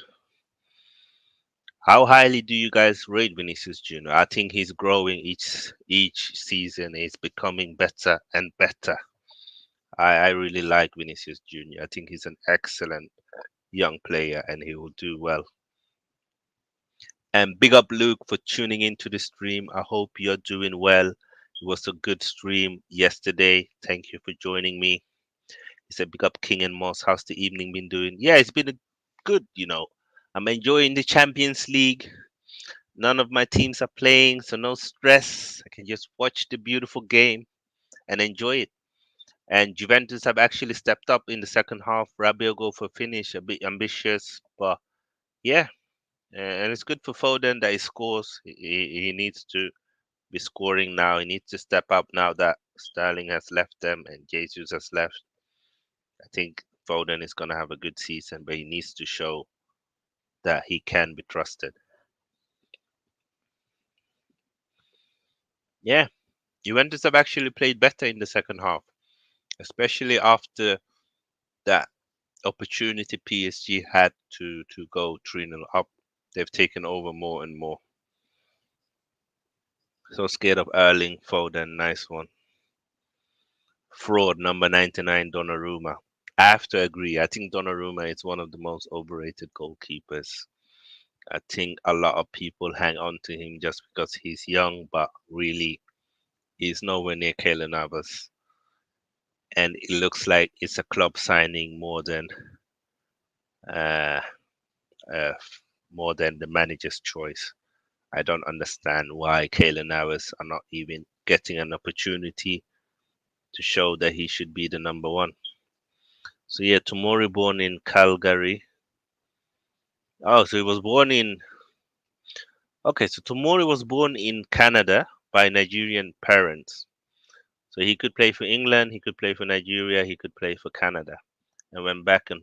A: How highly do you guys rate Vinicius Junior? I think he's growing each season. He's becoming better and better. I really like Vinicius Junior. I think he's an excellent young player and he will do well. And big up Luke for tuning into the stream. I hope you're doing well. It was a good stream yesterday. Thank you for joining me. He said, big up King and Moss. How's the evening been doing? Yeah, it's been good. I'm enjoying the Champions League. None of my teams are playing, so no stress. I can just watch the beautiful game and enjoy it. And Juventus have actually stepped up in the second half. Rabiot go for finish, a bit ambitious, but yeah, and it's good for Foden that he scores. He needs to be scoring now. He needs to step up now that Sterling has left them and Jesus has left. I think Foden is going to have a good season, but he needs to show that he can be trusted. Yeah, Juventus have actually played better in the second half, especially after that opportunity PSG had to go 3-0 up. They've taken over more and more. So scared of Erling Foden. Nice one. Fraud number 99, Donnarumma. I have to agree. I think Donnarumma is one of the most overrated goalkeepers. I think a lot of people hang on to him just because he's young, but really he's nowhere near Keylor Navas. And it looks like it's a club signing uh, uh, more than the manager's choice. I don't understand why Keylor Navas are not even getting an opportunity to show that he should be the number one. So yeah, Tomori born in Calgary. Oh, so he was born in Okay, so Tomori was born in Canada by Nigerian parents. So he could play for England, he could play for Nigeria, he could play for Canada, and went back and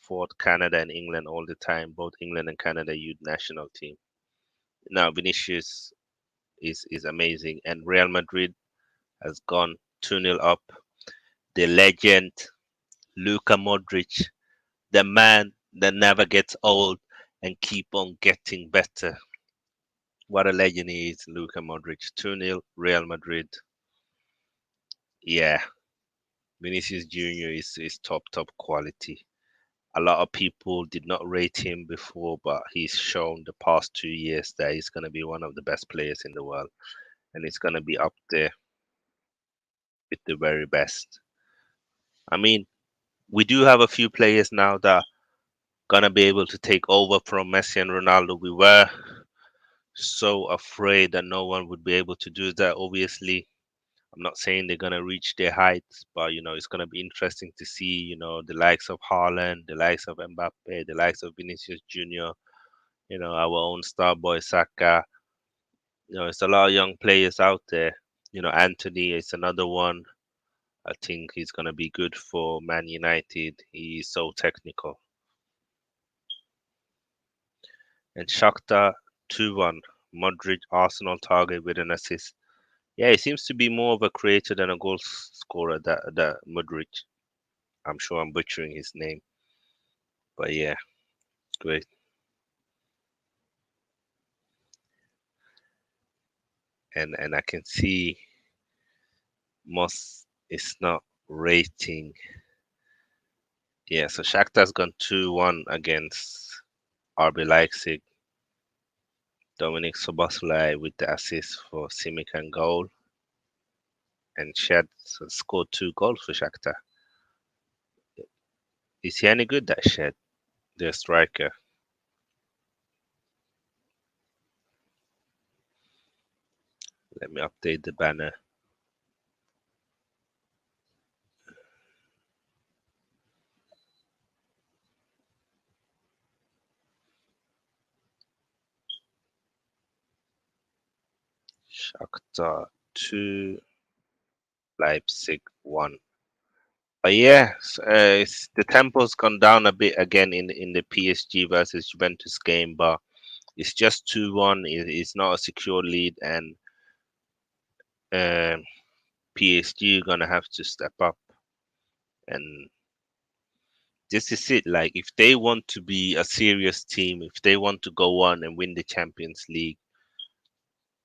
A: forth Canada and England all the time, both England and Canada youth national team. Now Vinicius is amazing, and Real Madrid has gone 2-0 up. The legend Luka Modric, the man that never gets old and keep on getting better. What a legend he is, Luka Modric. 2-0 Real Madrid. Yeah, Vinicius Jr. is top quality. A lot of people did not rate him before, but he's shown the past 2 years that he's going to be one of the best players in the world, and he's going to be up there with the very best. I mean, we do have a few players now that going to be able to take over from Messi and Ronaldo. We were so afraid that no one would be able to do that. Obviously, I'm not saying they're going to reach their heights, but it's going to be interesting to see, the likes of Haaland, the likes of Mbappe, the likes of Vinicius Jr., our own star boy Saka. It's a lot of young players out there. Anthony is another one. I think he's going to be good for Man United. He's so technical. And Shakhtar 2-1. Modric Arsenal target with an assist. Yeah, he seems to be more of a creator than a goal scorer, that Modric. I'm sure I'm butchering his name. But yeah, great. And I can see Moss is not rating. Yeah, so Shakhtar's gone 2-1 against RB Leipzig. Dominic Soboslai with the assist for Simic and goal. And Shed scored 2 goals for Shakhtar. Is he any good, that Shed, the striker? Let me update the banner. Shakhtar 2, Leipzig 1. But yeah, the tempo's gone down a bit again in the PSG versus Juventus game, but it's just 2-1. It's not a secure lead, and um, PSG gonna have to step up. And this is it. Like, if they want to be a serious team, if they want to go on and win the Champions League,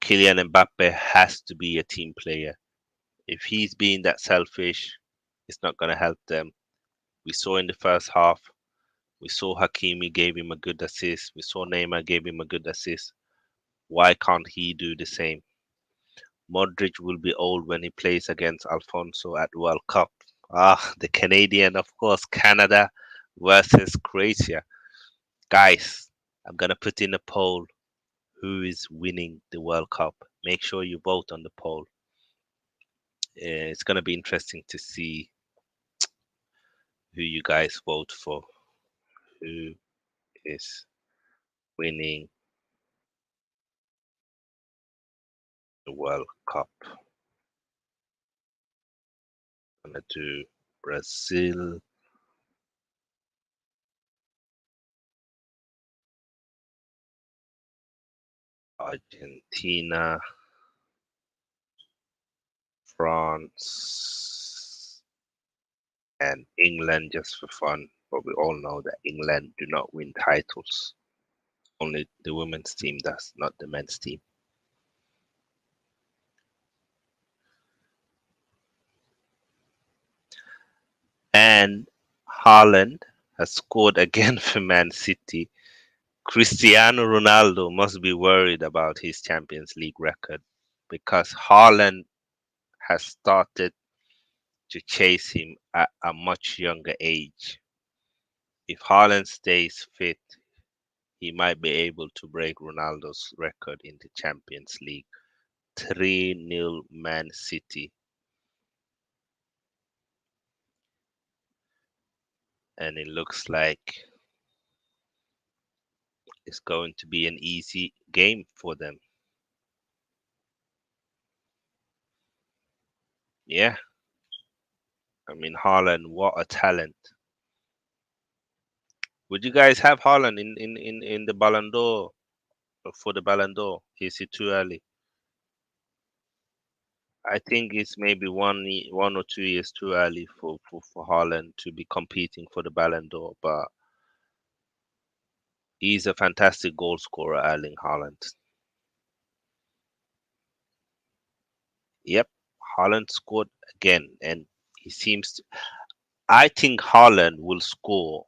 A: Kylian Mbappe has to be a team player. If he's being that selfish, it's not gonna help them. We saw in the first half. We saw Hakimi gave him a good assist. We saw Neymar gave him a good assist. Why can't he do the same? Modric will be old when he plays against Alfonso at World Cup. Ah, the Canadian, of course, Canada versus Croatia. Guys, I'm gonna put in a poll. Who is winning the World Cup? Make sure you vote on the poll. It's gonna be interesting to see who you guys vote for. Who is winning the World Cup? I'm gonna do Brazil, Argentina, France, and England just for fun. But we all know that England do not win titles. Only the women's team does, not the men's team. And Haaland has scored again for Man City. Cristiano Ronaldo must be worried about his Champions League record because Haaland has started to chase him at a much younger age. If Haaland stays fit, he might be able to break Ronaldo's record in the Champions League. 3-0 Man City. And it looks like It's going to be an easy game for them. Yeah, I mean Haaland, what a talent! Would you guys have Haaland in the Ballon d'Or for the Ballon d'Or? Is it too early? I think it's maybe 1 or 2 years too early for Haaland to be competing for the Ballon d'Or, but he's a fantastic goal scorer, Erling Haaland. Yep, Haaland scored again, and he seems. I think Haaland will score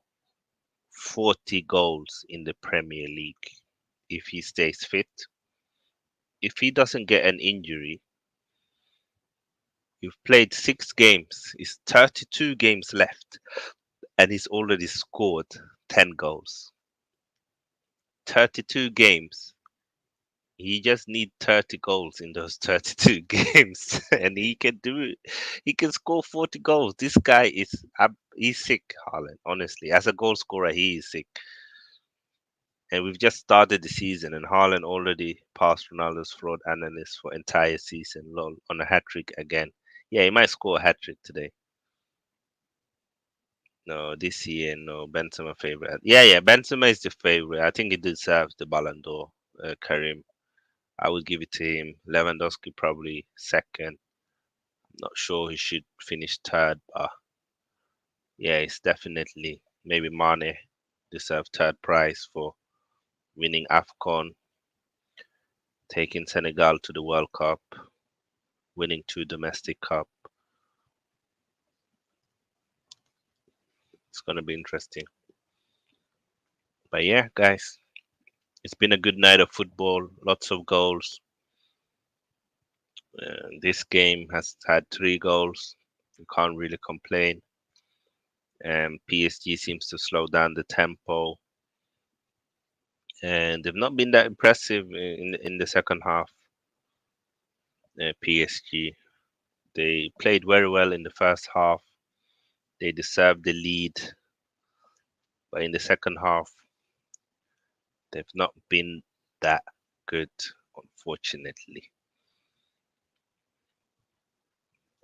A: 40 goals in the Premier League if he stays fit. If he doesn't get an injury, you've played 6 games, it's 32 games left, and he's already scored 10 goals. 32 games. He just need 30 goals in those 32 games, and he can do it. He can score 40 goals. This guy is he's sick, Haaland. Honestly, as a goal scorer, he is sick. And we've just started the season, and Haaland already passed Ronaldo's fraud analyst for entire season. Lol, on a hat trick again. Yeah, he might score a hat trick today. No, this year, no. Benzema favorite. Yeah, Benzema is the favorite. I think he deserves the Ballon d'Or. Karim, I would give it to him. Lewandowski probably second. Not sure he should finish third, but yeah, it's definitely maybe Mane deserve third prize for winning AFCON, taking Senegal to the World Cup, winning 2 domestic cup. It's gonna be interesting. But yeah, guys, it's been a good night of football. Lots of goals. This game has had 3 goals. You can't really complain. PSG seems to slow down the tempo, and they've not been that impressive in the second half. PSG, they played very well in the first half. They deserved the lead, but in the second half, they've not been that good, unfortunately.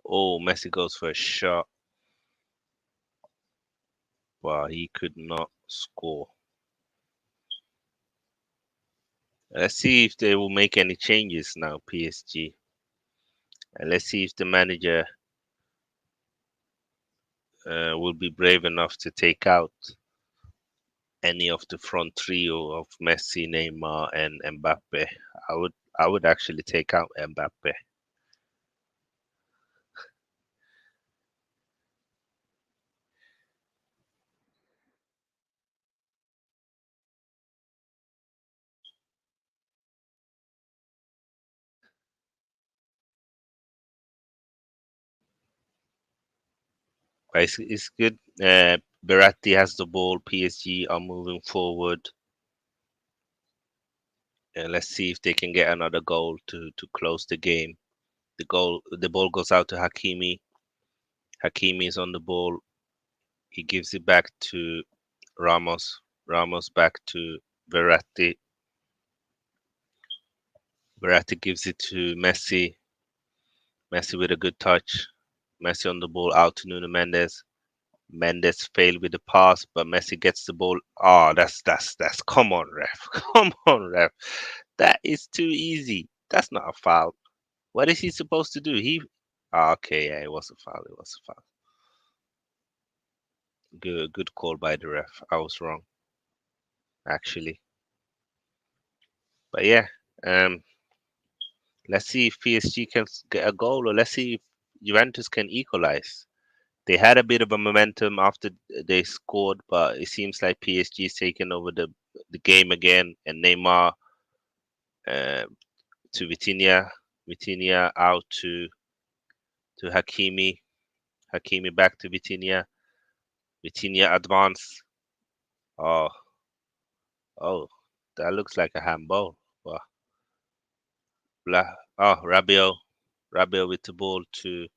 A: Oh, Messi goes for a shot, but he could not score. Let's see if they will make any changes now, PSG. And let's see if the manager will be brave enough to take out any of the front trio of Messi, Neymar, and Mbappe. I would actually take out Mbappe. But it's good. Berratti has the ball. PSG are moving forward. Let's see if they can get another goal to close the game. The ball goes out to Hakimi. Hakimi is on the ball. He gives it back to Ramos. Ramos back to Verratti. Verratti gives it to Messi. Messi with a good touch. Messi on the ball out to Nuno Mendes. Mendes failed with the pass, but Messi gets the ball. Oh, that's come on, ref. Come on, ref. That is too easy. That's not a foul. What is he supposed to do? Okay, yeah, it was a foul. It was a foul. Good call by the ref. I was wrong, actually. But yeah, um, let's see if PSG can get a goal, or let's see if Juventus can equalize. They had a bit of a momentum after they scored, but it seems like PSG is taking over the game again, and Neymar uh, to Vitinha, Vitinha out to Hakimi, Hakimi back to Vitinha, Vitinha advance. Oh, oh, that looks like a handball. Wow. Oh, Rabiot with the ball to.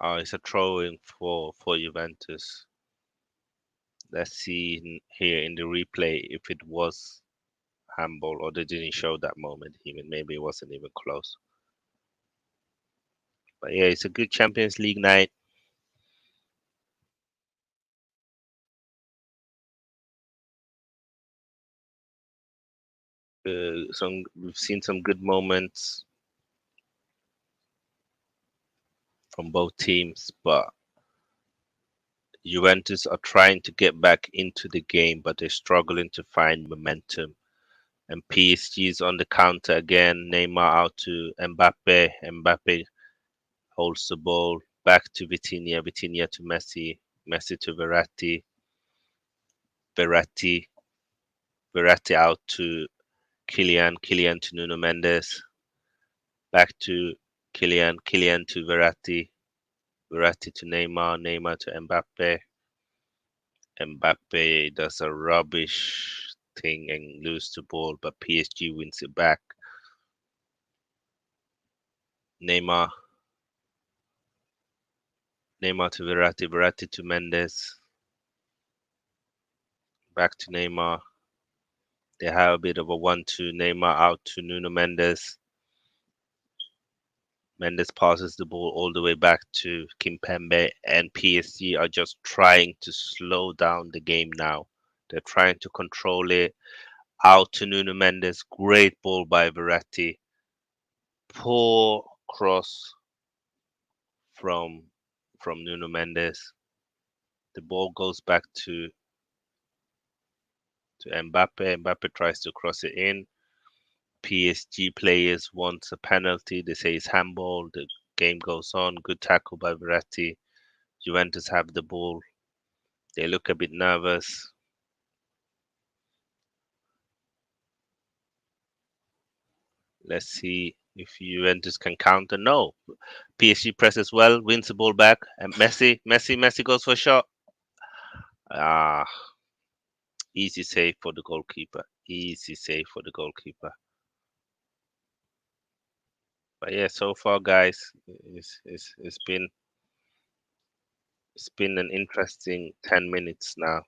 A: Oh, it's a throw in for Juventus. Let's see here in the replay if it was handball or they didn't show that moment even. Maybe it wasn't even close. But yeah, it's a good Champions League night. We've seen some good moments from both teams, but Juventus are trying to get back into the game, but they're struggling to find momentum. And PSG is on the counter again. Neymar out to Mbappe. Mbappe holds the ball back to Vitinha. Vitinha to Messi. Messi to Verratti. Verratti. Verratti out to Kylian. Kylian to Nuno Mendes. Back to Kylian. Kylian to Verratti. Verratti to Neymar. Neymar to Mbappe. Mbappe does a rubbish thing and lose the ball, but PSG wins it back. Neymar, Neymar to Verratti, Verratti to Mendes, back to Neymar. They have a bit of a 1-2. Neymar out to Nuno Mendes. Mendes passes the ball all the way back to Kimpembe, and PSG are just trying to slow down the game now. They're trying to control it. Out to Nuno Mendes. Great ball by Verratti. Poor cross from Nuno Mendes. The ball goes back to Mbappe. Mbappe tries to cross it in. PSG players want a penalty. They say it's handball. The game goes on. Good tackle by Verratti. Juventus have the ball. They look a bit nervous. Let's see if Juventus can counter. No. PSG presses well, wins the ball back, and Messi goes for a shot. Ah, easy save for the goalkeeper. Easy save for the goalkeeper. But yeah, so far, guys, it's been an interesting 10 minutes now.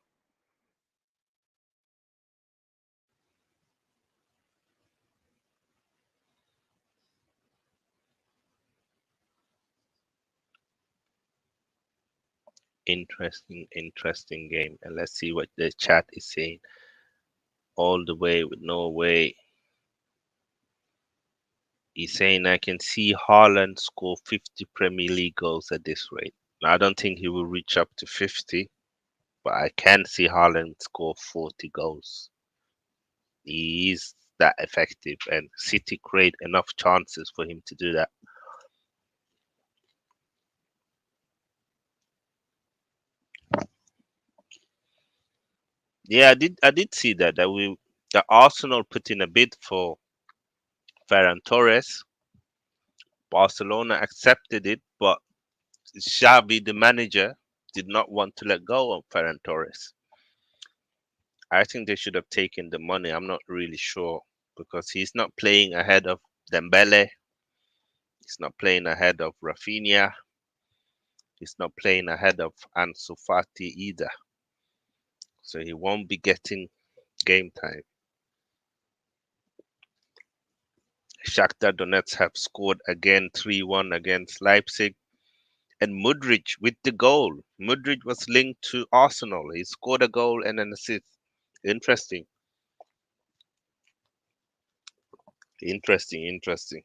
A: Interesting game. And let's see what the chat is saying. All the way with Norway. He's saying I can see Haaland score 50 Premier League goals at this rate. Now, I don't think he will reach up to 50, but I can see Haaland score 40 goals. He is that effective, and City create enough chances for him to do that. Yeah, I did see that Arsenal put in a bid for Ferran Torres. Barcelona accepted it, but Xavi, the manager, did not want to let go of Ferran Torres. I think they should have taken the money. I'm not really sure because he's not playing ahead of Dembele. He's not playing ahead of Rafinha. He's not playing ahead of Ansu Fati either. So he won't be getting game time. Shakhtar Donetsk have scored again 3-1 against Leipzig. And Mudryk with the goal. Mudryk was linked to Arsenal. He scored a goal and an assist. Interesting. Interesting.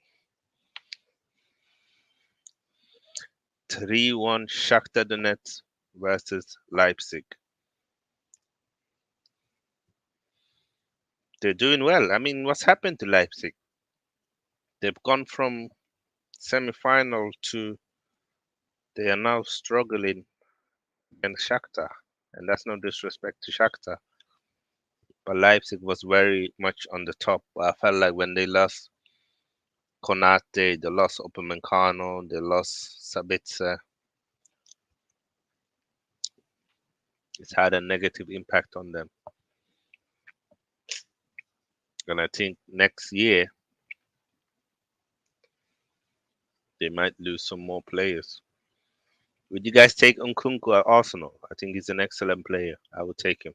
A: 3-1 Shakhtar Donetsk versus Leipzig. They're doing well. I mean, what's happened to Leipzig? They've gone from semi-final to they are now struggling against Shakhtar. And that's no disrespect to Shakhtar. But Leipzig was very much on the top. I felt like when they lost Konate, they lost Upamecano, they lost Sabitzer, it's had a negative impact on them. And I think next year they might lose some more players. Would you guys take Nkunku at Arsenal? I think he's an excellent player. I would take him.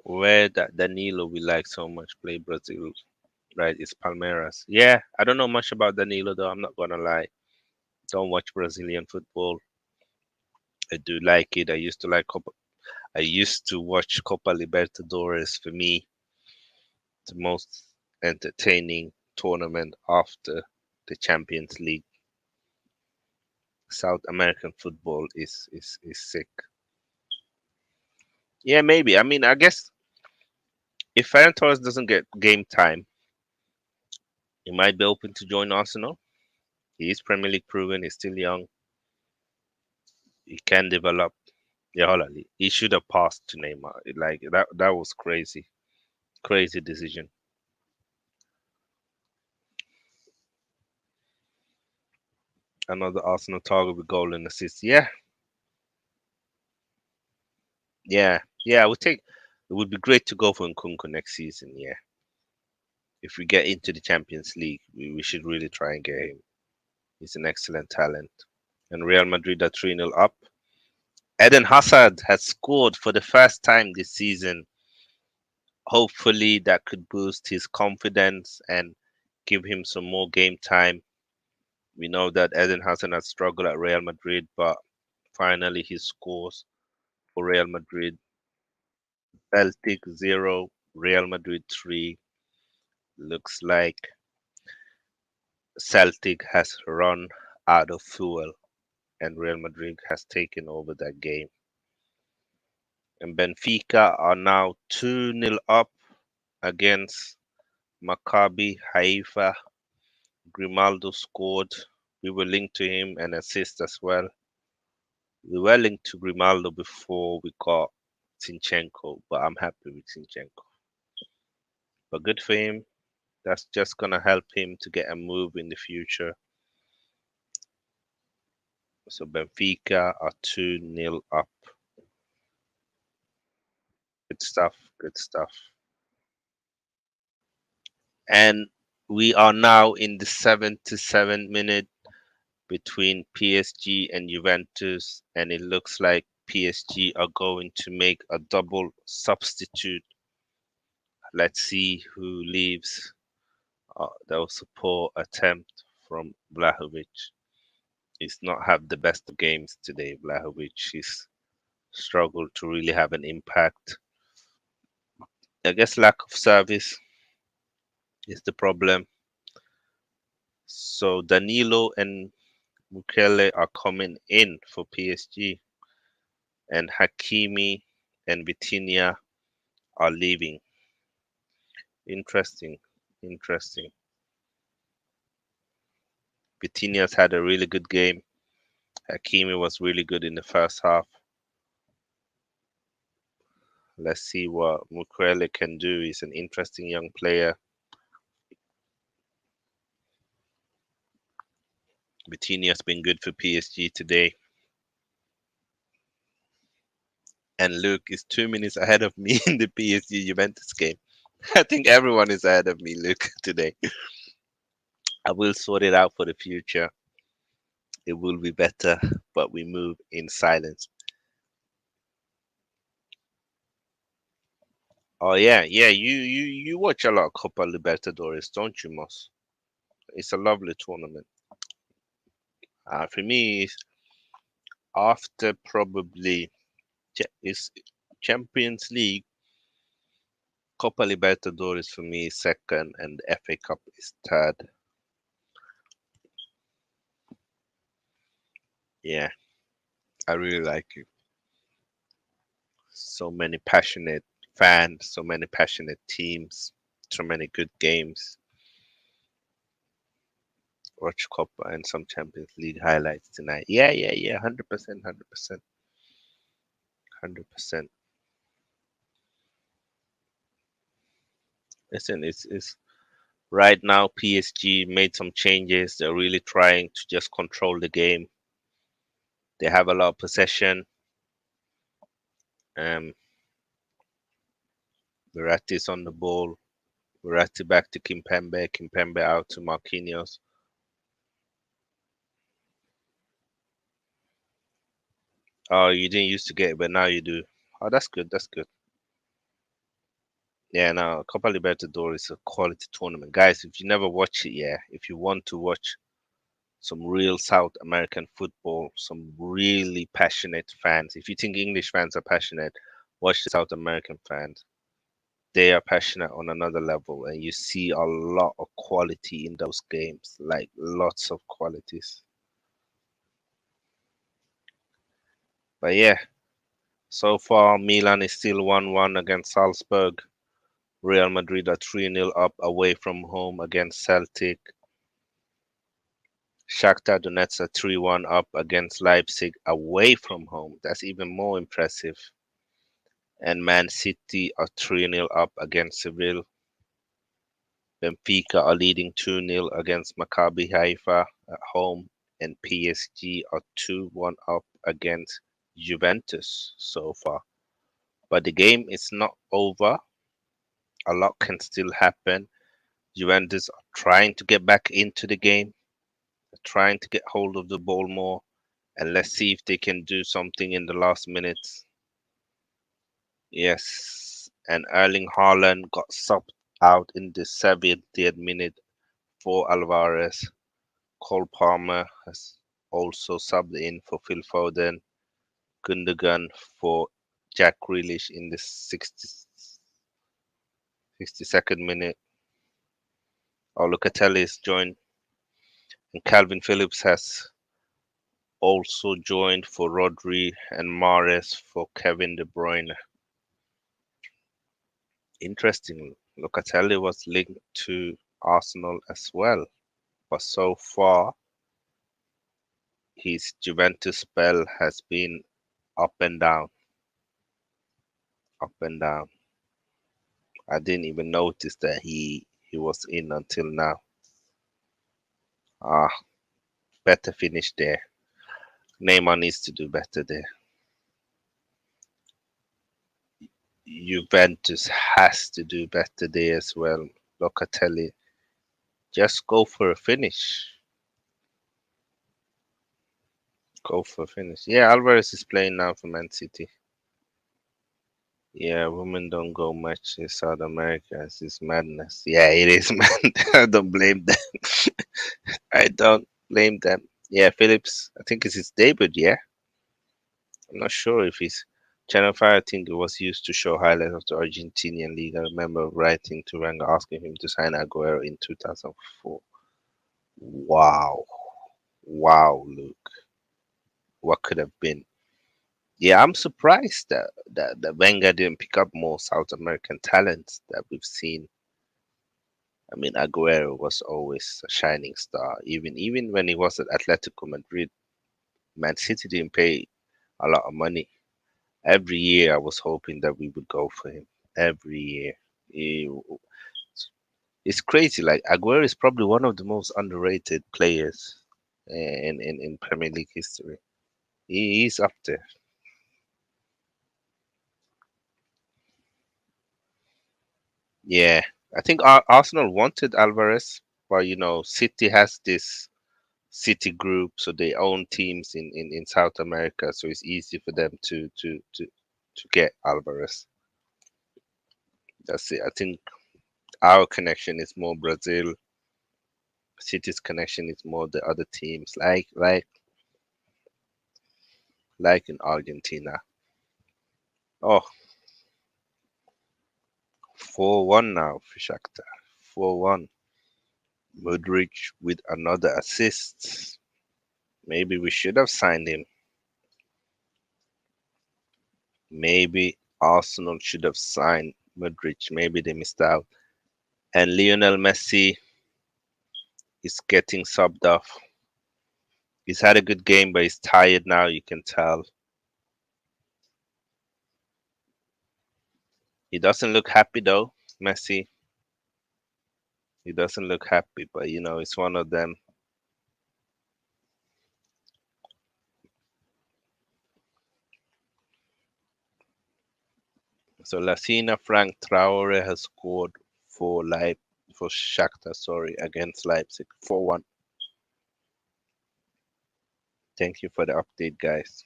A: Where that Danilo we like so much play Brazil, right? It's Palmeiras. Yeah, I don't know much about Danilo though. I'm not gonna lie. Don't watch Brazilian football. I do like it. I used to watch Copa Libertadores. For me, the most entertaining tournament after the Champions League. South American football is sick. Yeah, maybe. I mean, I guess if Ferran Torres doesn't get game time, he might be open to join Arsenal. He is Premier League proven. He's still young. He can develop. Yeah, hold on. He should have passed to Neymar. Like that. That was crazy. Crazy decision. Another Arsenal target with goal and assist. Yeah, yeah, yeah. I would take. It would be great to go for Nkunku next season. Yeah, if we get into the Champions League, we should really try and get him. He's an excellent talent. And Real Madrid are 3-0 up. Eden Hazard has scored for the first time this season. Hopefully, that could boost his confidence and give him some more game time. We know that Eden Hazard has struggled at Real Madrid, but finally he scores for Real Madrid. Celtic 0, Real Madrid 3. Looks like Celtic has run out of fuel and Real Madrid has taken over that game. And Benfica are now 2-0 up against Maccabi Haifa. Grimaldo scored. We were linked to him and assist as well. We were linked to Grimaldo before we got Zinchenko, but I'm happy with Zinchenko. But good for him. That's just gonna help him to get a move in the future. So Benfica are 2-0 up. Good stuff. Good stuff. And we are now in the 77 minute between PSG and Juventus, and it looks like PSG are going to make a double substitute. Let's see who leaves. That was a poor attempt from Vlahovic. He's not had the best of games today, Vlahovic. He's struggled to really have an impact. I guess lack of service is the problem. So Danilo and Mukele are coming in for PSG, and Hakimi and Vitinha are leaving. Interesting, interesting. Vitinha's had a really good game. Hakimi was really good in the first half. Let's see what Mukwele can do. He's an interesting young player. Vitinha's been good for PSG today. And Luke is 2 minutes ahead of me in the PSG Juventus game. I think everyone is ahead of me, Luke, today. I will sort it out for the future. It will be better, but we move in silence. Oh yeah, yeah. You watch a lot of Copa Libertadores, don't you, Moss? It's a lovely tournament. For me, it's after probably it's Champions League. Copa Libertadores for me is second, and the FA Cup is third. Yeah, I really like it. So many passionate fans, so many passionate teams, so many good games. Watch Copa and some Champions League highlights tonight. Yeah, yeah, yeah. 100%, 100%, 100%. Listen, it's right now PSG made some changes. They're really trying to just control the game. They have a lot of possession. Um, Verratti's on the ball. Verratti back to Kimpembe. Kimpembe out to Marquinhos. Oh, you didn't used to get it, but now you do. Oh, that's good. That's good. Yeah, now Copa Libertadores is a quality tournament, guys. If you never watch it, yeah, if you want to watch some real South American football, some really passionate fans. If you think English fans are passionate, watch the South American fans. They are passionate on another level, and you see a lot of quality in those games, like lots of qualities. But yeah, so far Milan is still 1-1 against Salzburg. Real Madrid are 3-0 up away from home against Celtic. Shakhtar Donetsk are 3-1 up against Leipzig away from home. That's even more impressive. And Man City are 3-0 up against Seville. Benfica are leading 2-0 against Maccabi Haifa at home. And PSG are 2-1 up against Juventus so far. But the game is not over. A lot can still happen. Juventus are trying to get back into the game, trying to get hold of the ball more, and let's see if they can do something in the last minutes. Yes, and Erling Haaland got subbed out in the 70th minute for Alvarez. Cole Palmer has also subbed in for Phil Foden. Gundogan for Jack Grealish in the 62nd minute. Locatelli is joined, and Calvin Phillips has also joined for Rodri and Mahrez for Kevin De Bruyne. Interestingly, Locatelli was linked to Arsenal as well, but so far his Juventus spell has been up and down, up and down. I didn't even notice that he was in until now. Ah, better finish there. Neymar needs to do better there. Juventus has to do better there as well. Locatelli, just go for a finish. Go for a finish. Yeah, Alvarez is playing now for Man City. Yeah, women don't go much in South America. It's just madness. Yeah, it is, man. I don't blame them. I don't blame them. Yeah, Phillips, I think it's his debut, yeah? I'm not sure if he's. Channel 5, I think it was used to show highlights of the Argentinian league. I remember writing to Wenger asking him to sign Aguero in 2004. Wow. Wow, Luke. What could have been? Yeah, I'm surprised that Wenger didn't pick up more South American talents that we've seen. I mean, Aguero was always a shining star. Even when he was at Atletico Madrid, Man City didn't pay a lot of money. Every year, I was hoping that we would go for him. Every year, He- it's crazy. Like Aguero is probably one of the most underrated players in Premier League history. He's up there. Yeah, I think Arsenal wanted Alvarez, but City has this City group, so they own teams in South America, so it's easy for them to get Alvarez. That's it. I think our connection is more Brazil. City's connection is more the other teams, like in Argentina. Oh, 4-1 now for Shakhtar. 4-1. Mudryk with another assist. Maybe we should have signed him. Maybe Arsenal should have signed Mudryk. Maybe they missed out. And Lionel Messi is getting subbed off. He's had a good game, but he's tired now. You can tell. He doesn't look happy though, Messi. He doesn't look happy, but it's one of them. So Lassina Frank Traore has scored for Shakhtar, sorry, against Leipzig 4-1. Thank you for the update, guys.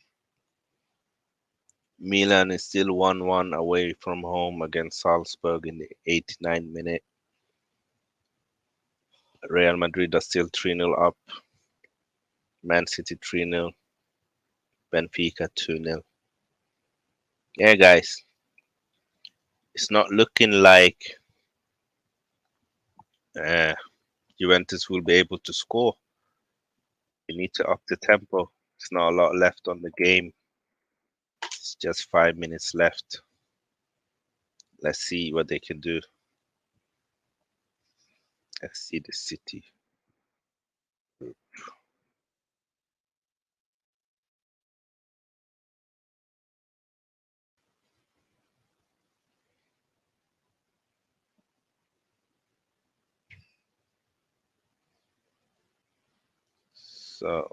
A: Milan is still 1-1 away from home against Salzburg in the 89th minute. Real Madrid are still 3-0 up. Man City 3-0. Benfica 2-0. Yeah, guys, it's not looking like uh, Juventus will be able to score. They need to up the tempo. There's not a lot left on the game. It's just 5 minutes left. Let's see what they can do. Let's see the City. So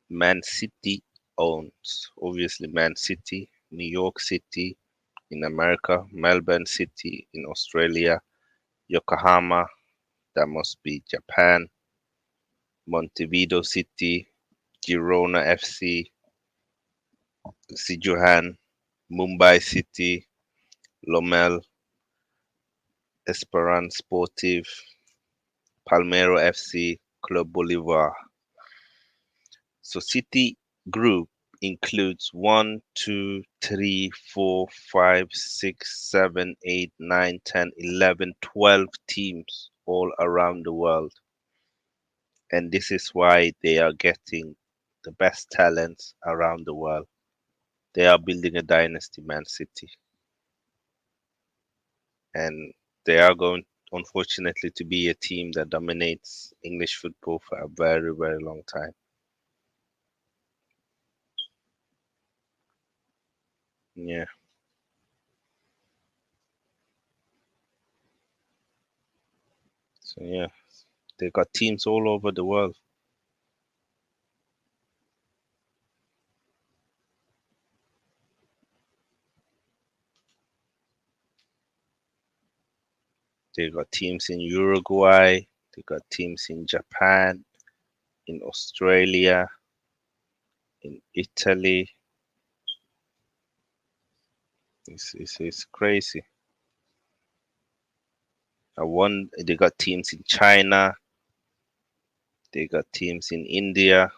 A: Man City owns obviously Man City, New York City in America, Melbourne City in Australia, Yokohama, that must be Japan, Montevideo City, Girona FC, Sijuhan, Mumbai City, Lomel, Esperance Sportive, Palmero FC, Club Bolivar. So City Group includes 1, 2, 3, 4, 5, 6, 7, 8, 9, 10, 11, 12 teams all around the world. And this is why they are getting the best talents around the world. They are building a dynasty, Man City. And they are going, unfortunately, to be a team that dominates English football for a very, very long time. Yeah. So, yeah, they got teams all over the world. They got teams in Uruguay. They got teams in Japan, in Australia, in Italy. It's crazy. They got teams in China. They got teams in India.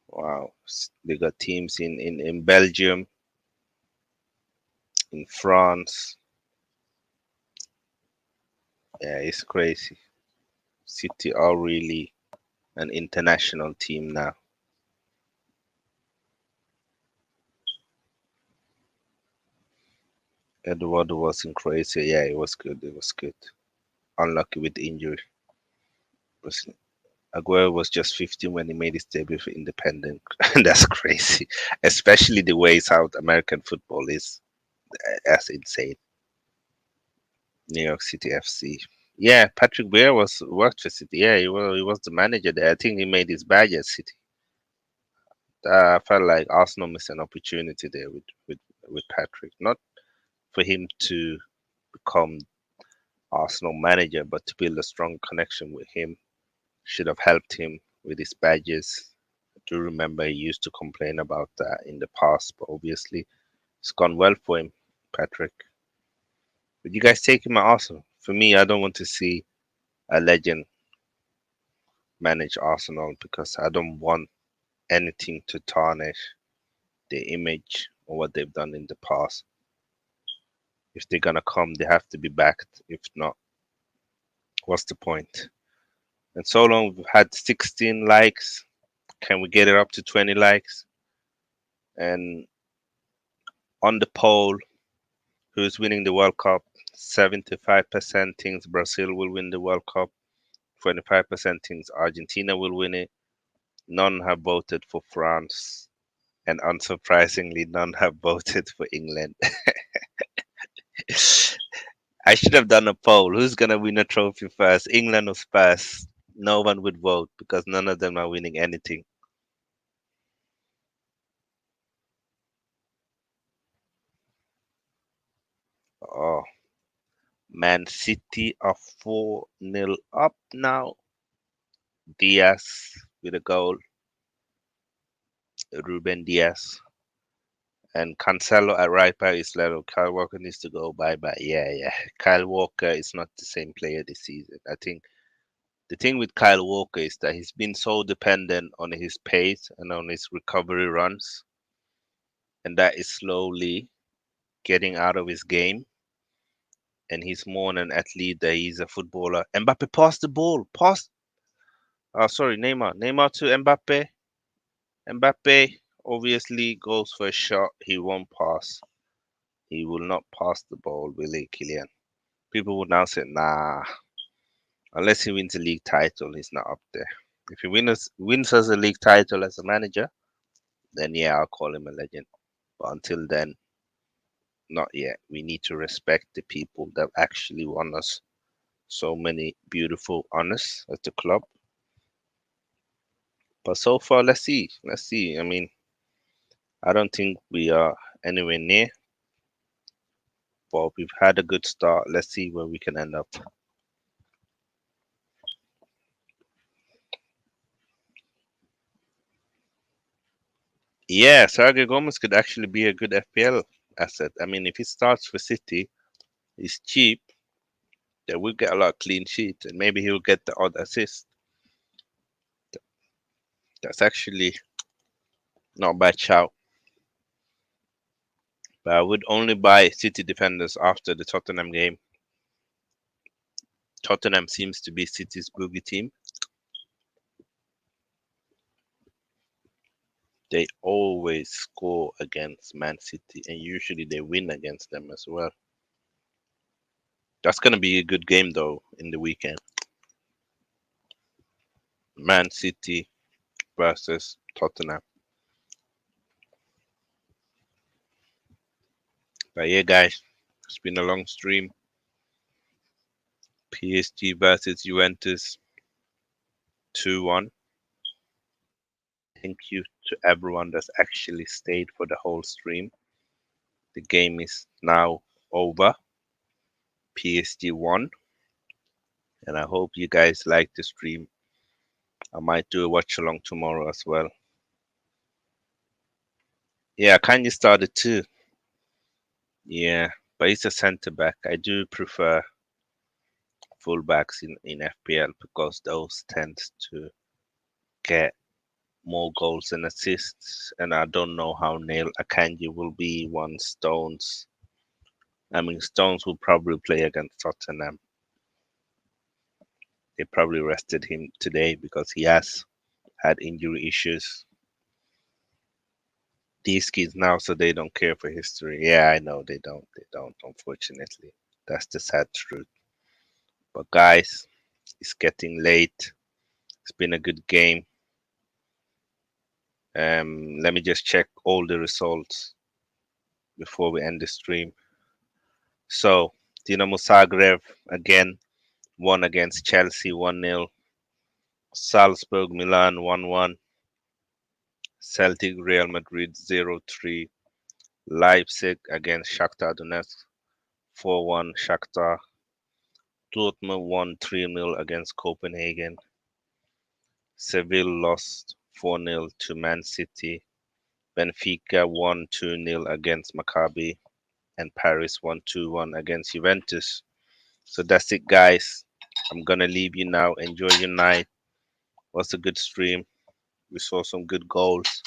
A: Wow. They got teams in Belgium, in France. Yeah, it's crazy. City are really an international team now. Eduardo was in Croatia. Yeah, it was good. It was good. Unlucky with the injury. But Aguero was just 15 when he made his debut for Independent. That's crazy. Especially the way South American football is. That's insane. New York City FC. Yeah, Patrick Bear was worked for City. Yeah, he was the manager there. I think he made his badge at City. I felt like Arsenal missed an opportunity there with Patrick. Not for him to become Arsenal manager, but to build a strong connection with him. Should have helped him with his badges. I do remember he used to complain about that in the past, but obviously it's gone well for him, Patrick. Would you guys take him at Arsenal? For me, I don't want to see a legend manage Arsenal because I don't want anything to tarnish their image or what they've done in the past. If they're gonna come, they have to be backed. If not, what's the point? And so long we've had 16 likes. Can we get it up to 20 likes? And on the poll, who's winning the World Cup? 75% thinks Brazil will win the World Cup. 25% thinks Argentina will win it. None have voted for France. And unsurprisingly, none have voted for England. I should have done a poll. Who's gonna win a trophy first, England or Spurs? No one would vote because none of them are winning anything. Oh, Man City are 4-0 up now. Diaz with a goal. Ruben Diaz, and Cancelo at right back is Lero. Kyle Walker needs to go. Bye bye. Yeah, yeah. Kyle Walker is not the same player this season. I think the thing with Kyle Walker is that he's been so dependent on his pace and on his recovery runs, and that is slowly getting out of his game. And he's more an athlete than he's a footballer. Mbappe passed the ball. Pass. Oh, sorry, Neymar. Neymar to Mbappe. Mbappe obviously goes for a shot. He won't pass. He will not pass the ball, will he, Kylian? People would now say, nah, unless he wins a league title, he's not up there. If he wins us a league title as a manager, then yeah, I'll call him a legend. But until then, not yet. We need to respect the people that actually won us so many beautiful honors at the club. But so far, let's see. Let's see. I mean, I don't think we are anywhere near, but we've had a good start. Let's see where we can end up. Yeah, Sergio Gomez could actually be a good FPL asset. I mean, if he starts for City, he's cheap. They will get a lot of clean sheets, and maybe he'll get the odd assist. That's actually not a bad shout. But I would only buy City defenders after the Tottenham game. Tottenham seems to be City's boogie team. They always score against Man City, and usually they win against them as well. That's going to be a good game, though, in the weekend. Man City versus Tottenham. But yeah, guys, it's been a long stream. PSG versus Juventus 2-1. Thank you to everyone that's actually stayed for the whole stream. The game is now over. PSG won. And I hope you guys like the stream. I might do a watch along tomorrow as well. Yeah, Kanye started too. Yeah, but he's a centre back. I do prefer fullbacks in FPL because those tend to get more goals and assists. And I don't know how Neil Akanji will be once Stones. I mean, Stones will probably play against Tottenham. They probably rested him today because he has had injury issues. These kids now, so they don't care for history. Yeah, I know they don't. They don't, unfortunately. That's the sad truth. But guys, it's getting late. It's been a good game. Let me just check all the results before we end the stream. So, Dinamo Zagreb again won against Chelsea 1-0. Salzburg Milan 1-1. Celtic Real Madrid 0-3. Leipzig against Shakhtar Donetsk 4-1 Shakhtar. Dortmund won 3-0 against Copenhagen. Seville lost 4-0 to Man City. Benfica won 2-0 against Maccabi. And Paris won 2-1 against Juventus. So that's it, guys. I'm going to leave you now. Enjoy your night. Was a good stream. We saw some good goals.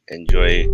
A: Enjoy